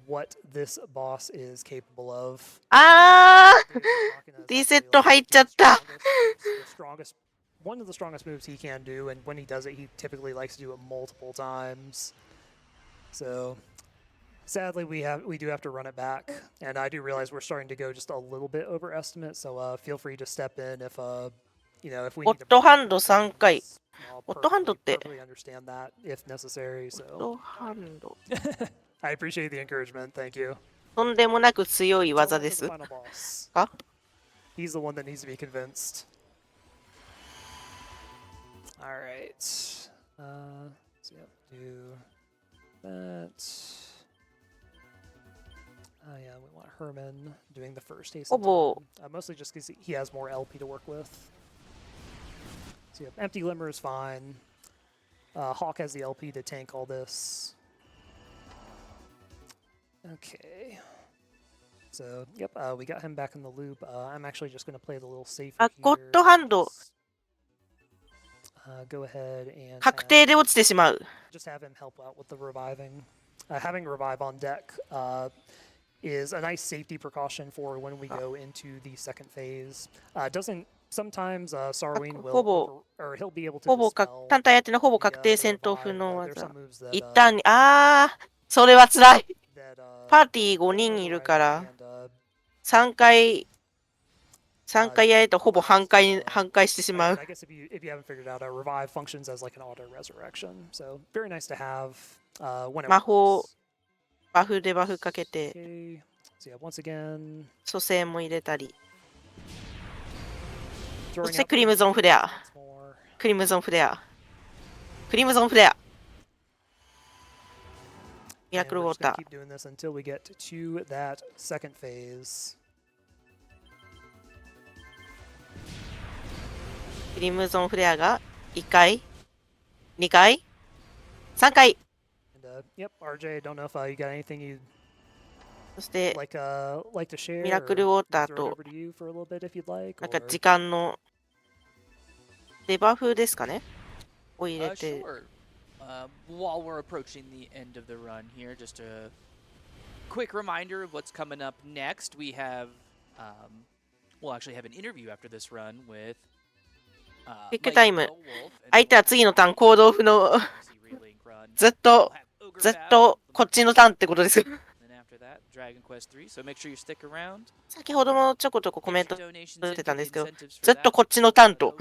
what this boss is capable of. あー、リセット入っちゃった。One of the strongest moves he can do, and when he does it, he typically likes to do it multiple times. So sadly, we do have to run it back, and I do realize we're starting to go just a little bit overestimate. So feel free to step in if if we need to. オットハンド3回。オットハンドって。Understand that if necessary. So. オットハンド。I appreciate the encouragement. Thank you. とんでもなく強い技ですか？ He's the one that needs to be convinced. All right. So yeah, do that. Yeah, we want Herman doing the first haste. Mostly just because he has more LP to work with. So yeah, Empty Glimmer is fine. Hawk has the LP to tank all this. Okay. So, yep, we got him back in the loop. I'm actually just going to play the little safer here. ゴッドハンド。Go ahead and 確定で落ちてしまう。just have him help out with the reviving. Having revive on deck is a nice safety precaution for when we go into the second phase. Doesn't sometimes Saruin will or he'll be able to ほぼ dispel 単体相手のほぼ確定戦闘不能 there's 技 some。moves that 一旦に、それは辛い。パーティー5人いるから、3回やるとほぼ半壊してしまう。I guess if you haven't figured out, revive functions as like an auto resurrection. So very nice to have when it 魔法 works. バフでバフかけて、 Okay. So yeah, once again, 蘇生も入れたり。そ throwing して out クリムゾンフレア。 once more. クリムゾンフレア。クリムゾンフレア。ミラ And クルウ we're ォー just タ gonna ー。 keep doing this until we get to that second phase. クリムゾンフレアが1回、2回、3回。And yep, RJ, I don't know if you got anything you'd そして、 like to share. ミラクルウォーター throw it と over to you for a little bit if you'd like. なんか Or 時間のデバフですかねを入れて。 Sure. While we're approaching the end of the run here, just a quick reminder of what's coming up next. We have, we'll actually have an interview after this run with ビッグタイム。相手は次のターン行動不能。ずっとこっちのターンってことですよ。先ほどもちょこちょこコメント出てたんですけど、ずっとこっちのターンと。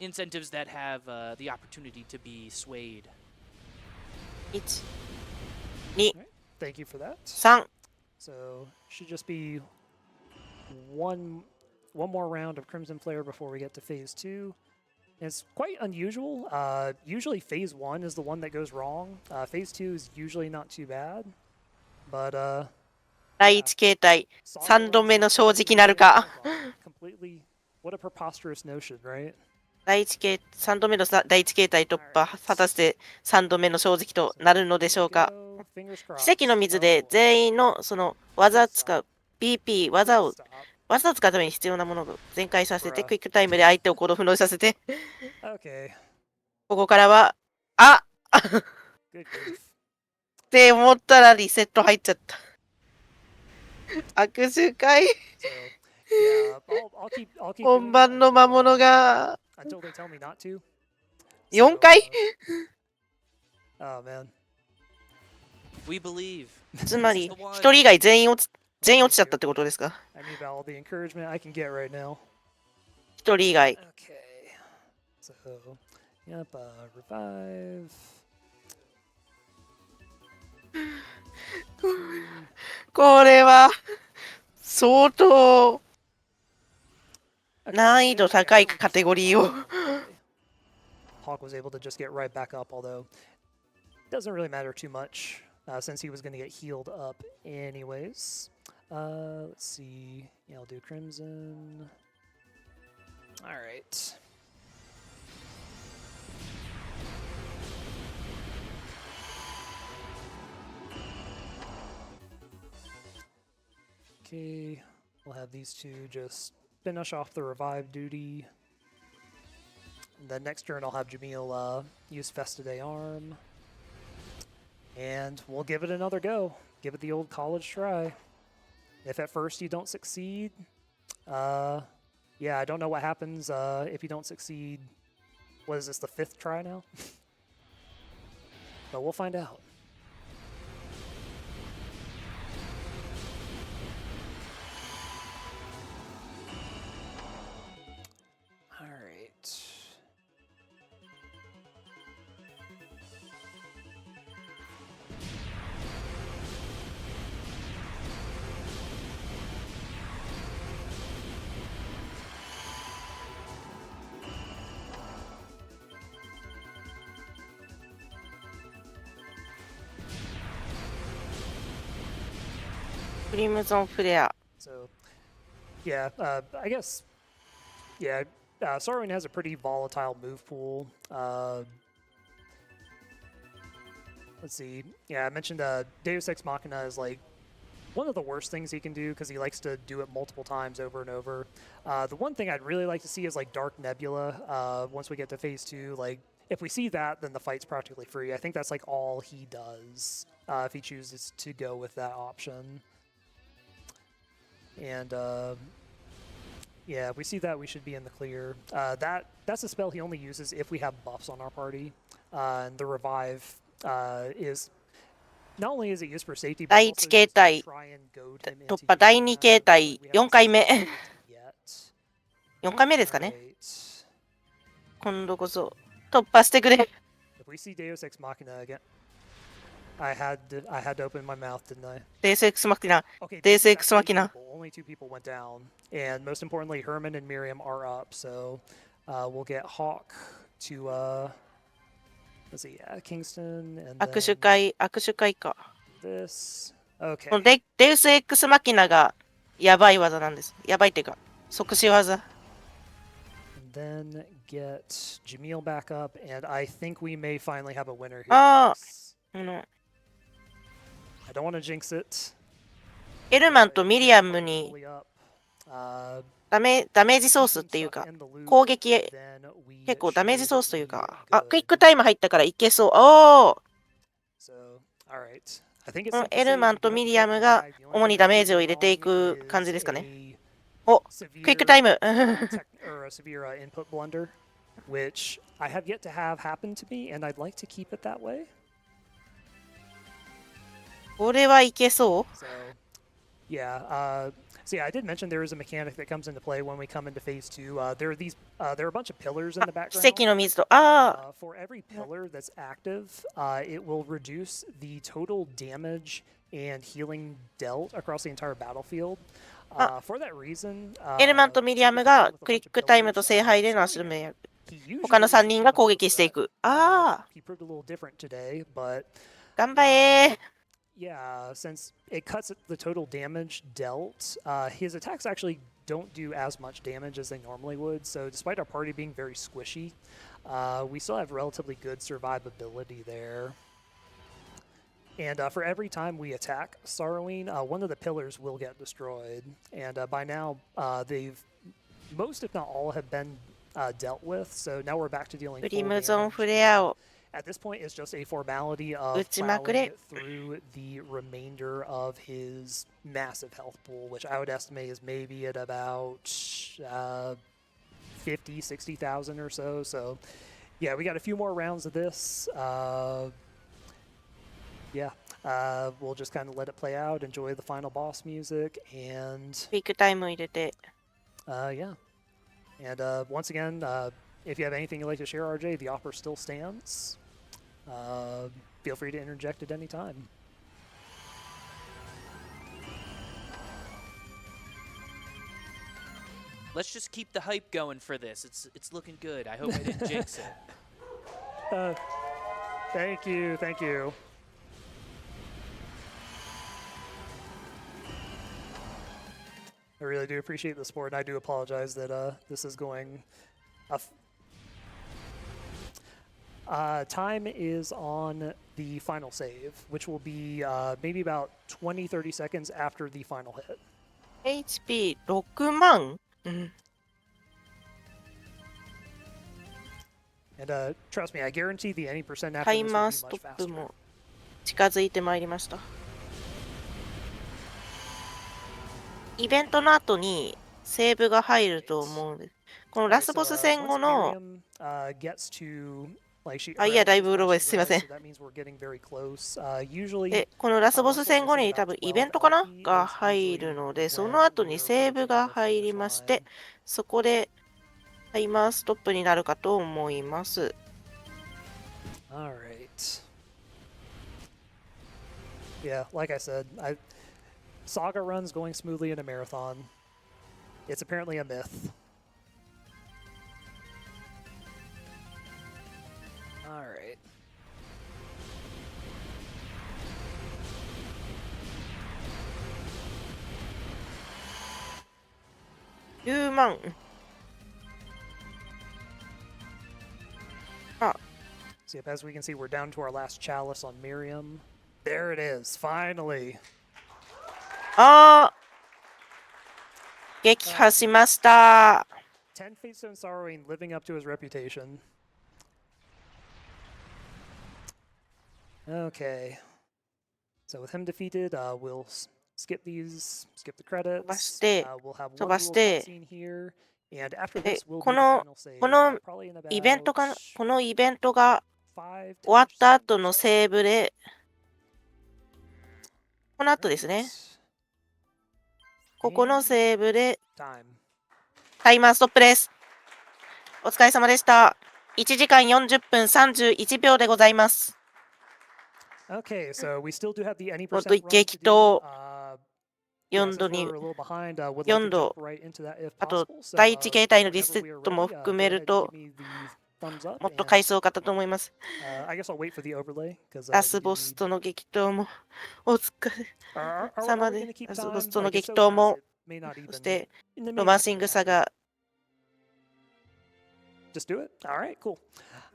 Incentives that have the opportunity to be swayed. 1、2、 thank you for that. 3。 So should just be one more round of Crimson Flare before we get to phase 2. It's quite unusual. Usually phase 1 is the one that goes wrong. Phase 2 is usually not too bad. But 第1形態、3度目の正直なるか。 completely, what a preposterous notion, right? 3度目の第1形態突破、果たして3度目の正直となるのでしょうか。奇跡の水で全員のその技使う BP、技を使うために必要なものを全開させて、クイックタイムで相手を行動不能にさせて、ここからは、って思ったらリセット入っちゃった。握手会。本番の魔物が4回つまり、1人以外全員落ちちゃったってことですか？ 1人以外。これは相当難易度高いカテゴリーを。Hawk was able to just get right back up, although it doesn't really matter too much since he was going to get healed up anyways. Let's see. Yeah, I'll do Crimson. All right. Okay, we'll have these two just finish off the revive duty. And then next turn I'll have Jamil use Festa Arm. And we'll give it another go. Give it the old college try. If at first you don't succeed, yeah, I don't know what happens if you don't succeed. What is this, the 5th try now? But we'll find out. All right. Crimson Flare. So, yeah, I guess, yeah, Saruin has a pretty volatile move pool. Let's see. Yeah, I mentioned Deus Ex Machina is like one of the worst things he can do because he likes to do it multiple times over and over. The one thing I'd really like to see is like Dark Nebula. Once we get to phase 2, like if we see that, then the fight's practically free. I think that's like all he does if he chooses to go with that option. And yeah, if we see that, we should be in the clear. That's a spell he only uses if we have buffs on our party. And the revive is not only is it used for safety, but 第 also 1形 used to 態 try and goad him 突 into 破、第 doing 2 that. 形態 We haven't 4回目 succeeded yet. 4回目ですかね。 Right. 今度こそ突破してくれ。 If we see Deus Ex Machina again, I had to open my mouth, didn't I? デウスエクスマキナ。 Okay, Deus that's Ex Machina. Only 2 people went down, and most importantly, Herman and Miriam are up. So we'll get Hawk to let's see, yeah, Kingston, and 握手 then 会、握手会か。 こ this. の Okay. デウスエクスマキナがやばい技なんです。やばいっていうか、即死技。 And then get Jamil back up, and I think we may finally have a winner here. あ folks. I don't want to jinx it. エルマンとミリアムに Fully up. Uh, ダメージソースっていうか、攻撃、then we 結構ダメージソースという should か、 be あ、クイッ good. クタイム入ったからいけそう。おー So, all right. I think it's この safe to エル say マン we と don't ミリアムが survive. The only 主に thing ダ that メー goes ジを入れてい wrong く感じですかね。 is お、 a クイックタイム。 or a severe input blunder, which I have yet to have happen to me, and I'd like to keep it that way. これはいけそう So, yeah. So yeah, I did mention there is a mechanic that comes into play when we come into phase 2. There are these. There are a bunch of pillars in the 奇 background. 跡の水と、あ For every pillar that's active, it will reduce the total damage and healing dealt across the entire battlefield. For that reason, あ、エルマンとミリアムがクイックタイムと聖杯での足止め。他の3人が攻撃していく。ああ、 he proved a little different today, but 頑張れ yeah, since it cuts the total damage dealt, his attacks actually don't do as much damage as they normally would. So despite our party being very squishy, we still have relatively good survivability there. And for every time we attack Saruin, one of the pillars will get destroyed. And by now, most if not all have been dealt with. So now we're back to dealing ク full リムゾン damage. フレアを At this point, it's just a formality of 打ちまくれ plowing through the remainder of his massive health pool, which I would estimate is maybe at about 50, 60,000 or so. So, yeah, we got a few more rounds of this. Yeah, we'll just kind of let it play out, enjoy the final boss music, and クイックタイムを入れて。 yeah. And once again, if you have anything you'd like to share, RJ, the offer still stands. Feel free to interject at any time. let's just keep the hype going for this. It's looking good. I hope I didn't jinx it. Thank you, thank you. I really do appreciate the support, and I do apologize that this is going. Time is on the final save, which will be maybe about 20-30 seconds after the final hit. HP 6万。And trust me, I guarantee the any percent after タ this イ will マー be スト much ップ faster. も近づいてまいりました。イベントの後にセーブが入ると思うんです。このラスボス戦後の、いや、だいぶうろ覚えすいません。で、このラスボス戦後に多分イベントかなが入るので、その後にセーブが入りまして、そこでタイマーストップになるかと思います。Alright. Yeah, like I said, Saga runs going smoothly in a marathon. It's apparently a myth. Alright. $10万。So yep, as we can see, we're down to our last chalice on Miriam. There it is, finally. 撃破しました。10 Fatestone Saruin living up to his reputation. Okay. So with him defeated, we'll skip the credits. We'll have one little cutscene here. And after this, we'll be the final save. この Probably in about イベントか、このイベントが終わった後のセーブで、この後ですね。ここのセーブでタイマーストップです。お疲れ様でした。1時間40分31秒でございます。Okay, so we still do have the any もっ percent と run to 激 do. 闘4度に、 we're a little behind, would 4 like to 度 jump right into that if あと possible. So, 第一形態のリセ whenever we ッ are トも ready, 含 go め ahead る and と give me the thumbs up. もっと And 回数多かったと思います。 I guess I'll wait for the overlay because ラスボスとの激闘もお疲れ are we 様 gonna で、 keep ラスボ time? スとの Like, it's 激 so 闘 fast, も、 it may not そし even て it may ロ not マンシン even グさ matter. が Just do it. All right, cool.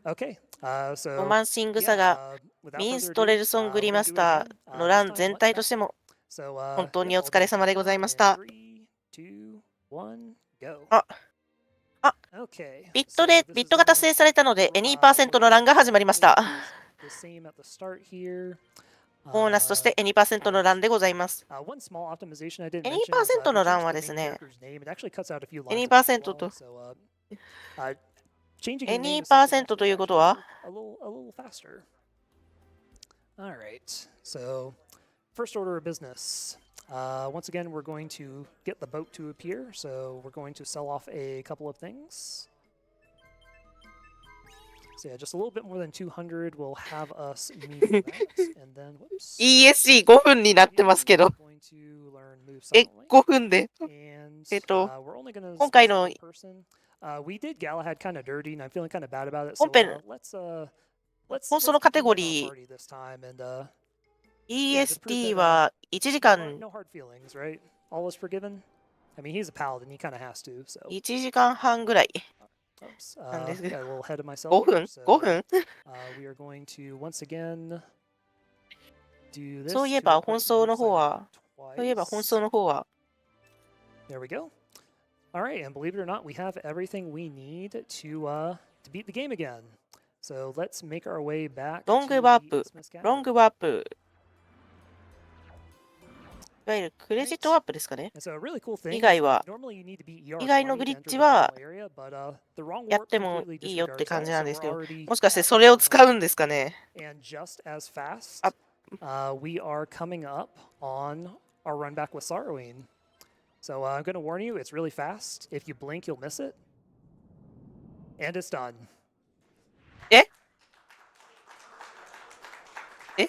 Okay, ロ so マンシングさが without ミン further ストレ ado, ルソング we're リ gonna マ do ス it タ again. ーの This ラン time 全 let's 体と back. しても So 本当 yep, にお I'll 疲れ just 様で count ございまし in た。 3, 2, 1, go. あ、Okay, ビッ so トで、 this ビッ is トが達 gonna 成されたので、we're 2% のランが始まりました。 the same at the start here. ボーナスとして 2% のランでございます。 One small optimization I didn't mention is 2% の if ラ you ンは change で the す main ね、 character's name, it actually cuts out a few lines of 2% dialogue. と、 So changing the name is something 2% that という should こと actually は、 work a little faster. All right, so first order of business. Once again, we're going to get the boat to appear. So we're going to sell off a couple of things. So yeah, just a little bit more than 200 will have us meet that. And then, whoops. ESC5 分になってますけど、 Going to learn move 5 silently. 分で。 And we're we're only going to 今回の one person. We did Galahad kind of dirty, and I'm feeling kind of bad about it. 本 So 編、 let's 放送の keep カテ him ゴ in our リ party this time. And ー、 yeah, to prove EST that は1時間、 no hard feelings, right? All is forgiven. I mean, he's a paladin. He kind of has to. So 1時間半ぐらい。 oops, なんですけど、 got a little ahead of myself. 5 here. 分 So 5分 we are going to once again do this. そういえ to ば put 本当 move の方 silent は、そういえば本 twice. 当の方は、 There we go. All right, and believe it or not, we have everything we need to beat the game again. So let's make our way back ロ to ングワー the プ、 Smith's ロ Gallery. ングワープ、いわゆるクレジットワープですかね。 And so a really cool thing 以 is 外は、 normally you need to beat 以 ER 外の 20グ to リ enter ッ the チは final area, but the wrong やっ warp ても completely いいよって disregards 感 that. じな So んです we're けど、 already もしかして at そ the れを final 使うん area. ですかね。 And just as fast, あ、 we are coming up on our run back with Saruin. So I'm going to warn you, it's really fast. If you blink, you'll miss it. And it's done. ええ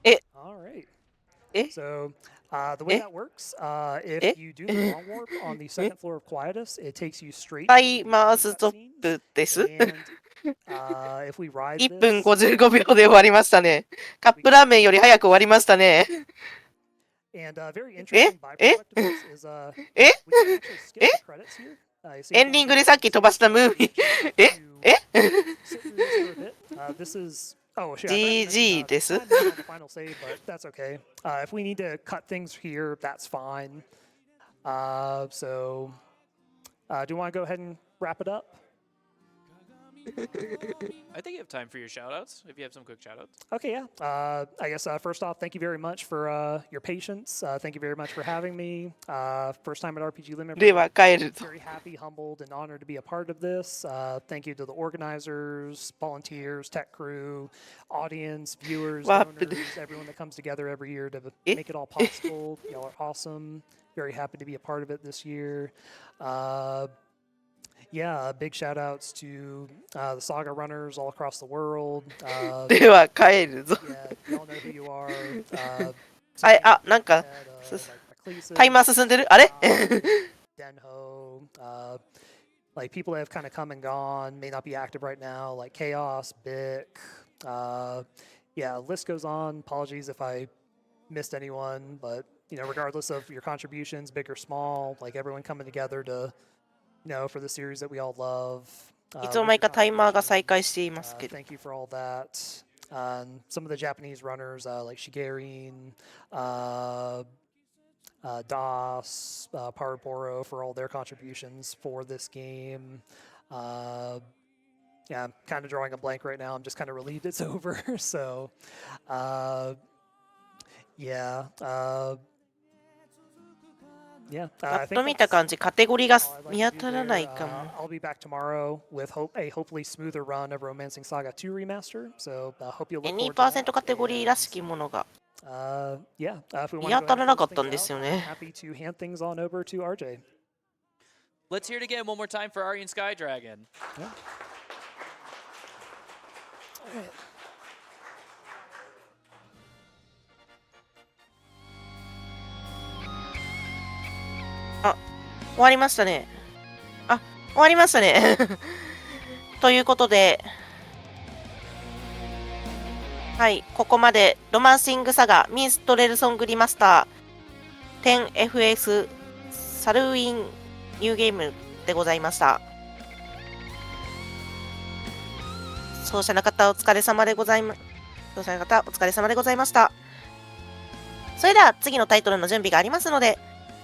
え All right. え So The way that works, if you do the long warp on the second floor of Quietus, it takes you straight タ to イ the マー beginning ストッ cutscenes. プです。 And if we ride 1分 this, 55秒で終わりましたね。カップラーメンより早く終わりましたね。 and a very interesting byproduct of this is Eh? we can actually skip the credits here. So エンディングでさっき飛ばしたムービー。え sit through this for a bit. This is oh shit. GG です。 Not on the final save, but that's okay. If we need to cut things here, that's fine. So do you want to go ahead and wrap it up? I think you have time for your shoutouts if you have some quick shoutouts. Okay, yeah. I guess first off, thank you very much for your patience. Thank you very much for having me. First time at RPG Limit. では帰るぞ。 Very happy, humbled, and honored to be a part of this. Thank you to the organizers, volunteers, tech crew, audience, viewers, What? donors, everyone that comes together every year to make it all possible. Y'all are awesome. Very happy to be a part of it this year. Yeah, big shout outs to the Saga runners all across the world. では帰るぞ。 Yeah, y'all know who you are. あ、なんか、 like タイマー進んでるあれ Denho, like people that have kind of come and gone, may not be active right now, like Chaos, Bic. Yeah, list goes on. Apologies if I missed anyone, but you know, regardless of your contributions, big or small, like everyone coming together to, you know, for the series that we all love. いつの間にかタイマーが再開していますけど。 Thank you for all that. Some of the Japanese runners, like Shigerin, Das, Paraporo, for all their contributions for this game. Yeah, I'm kind of drawing a blank right now. I'm just kind of relieved it's over. So, yeah. Yeah, パ I ッ think と見た感じ、カテゴリーが all I'd like 見 to 当 do たら there. ないかも。 I'll be back tomorrow with a hopefully smoother run of Romancing Saga 2 Remaster. So hope you'll look forward to that. 2% カテゴリーらしきものが Yeah, if we 見 want 当 to た go ら ahead な and か close ったん things ですよ out, ね。 happy to hand things on over to RJ. Let's hear it again one more time for AurionSkydragon. Yeah. Ah, 終わりましたね。あ、終わりましたね。ということで、はい、ここまでロマンシングサガミンストレルソングリマスター 10FS サルウィンニューゲームでございました。奏者の方お疲れ様でございま奏者の方お疲れ様でございました。それでは次のタイトルの準備がありますので、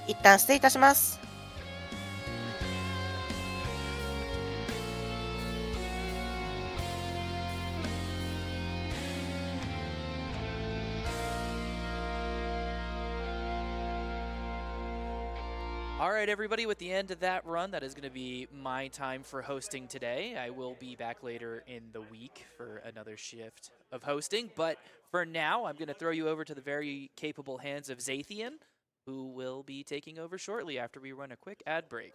一旦失礼いたします。All right, everybody, with the end of that run, that is going to be my time for hosting today. I will be back later in the week for another shift of hosting. But for now, I'm going to throw you over to the very capable hands of Zathian, who will be taking over shortly after we run a quick ad break.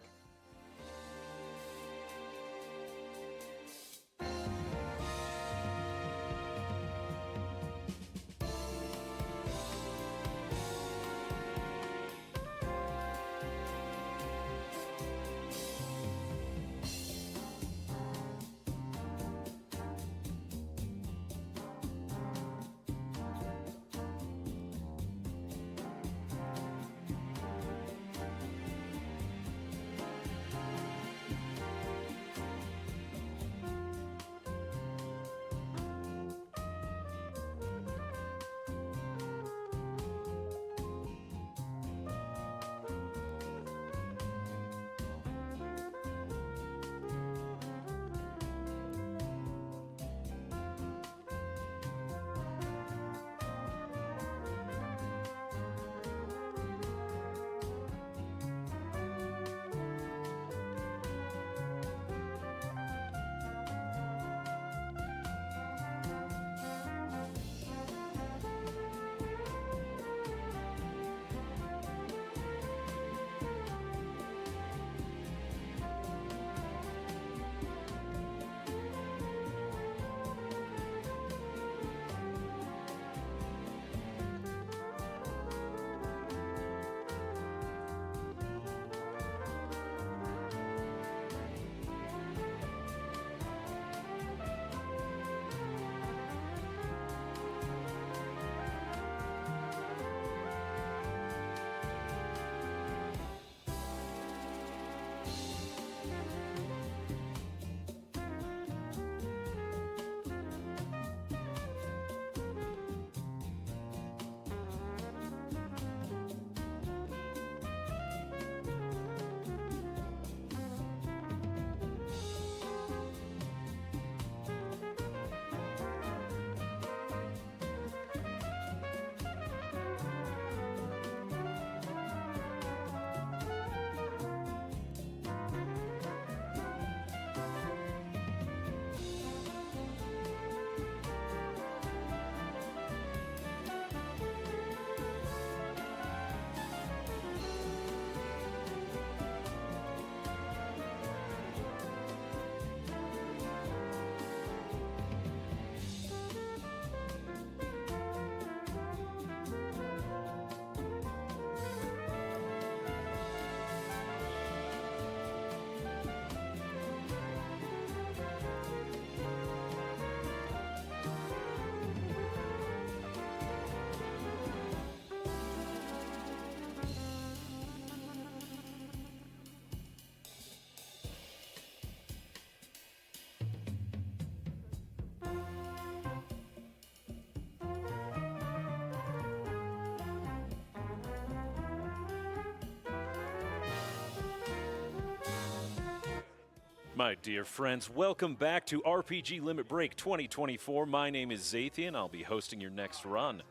My dear friends, welcome back to RPG Limit Break 2024. My name is Zathian. I'll be hosting your next run.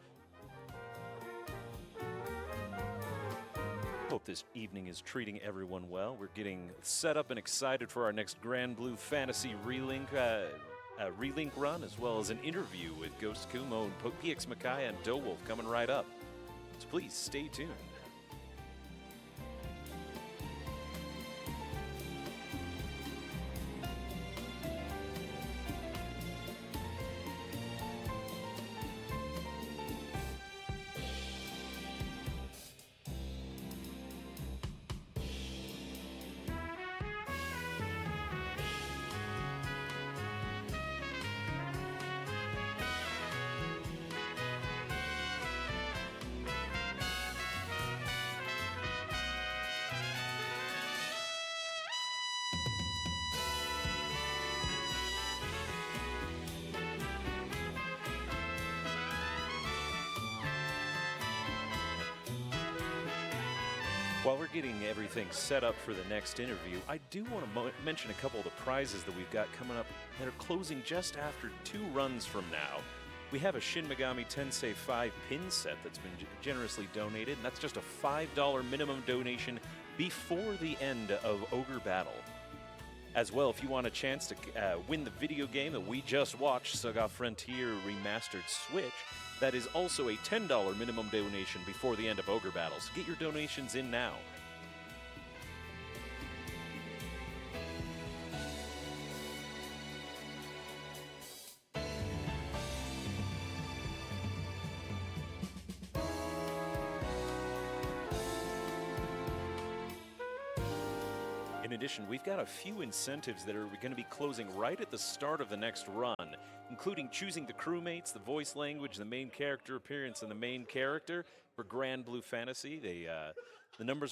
Hope this evening is treating everyone well. We're getting set up and excited for our next Grand Blue Fantasy relink run, as well as an interview with Ghost Kumo and PX Makaya and Dowolf coming right up. So please stay tuned. While we're getting everything set up for the next interview, I do want to mention a couple of the prizes that we've got coming up that are closing just after 2 runs from now. We have a Shin Megami Tensei 5 pin set that's been generously donated, and that's just a $5 minimum donation before the end of Ogre Battle. As well, if you want a chance to win the video game that we just watched, Saga Frontier Remastered Switch, that is also a $10 minimum donation before the end of Ogre Battle. So get your donations in now. In addition, we've got a few incentives that are going to be closing right at the start of the next run, including choosing the crewmates, the voice language, the main character appearance, and the main character for Grand Blue Fantasy. The numbers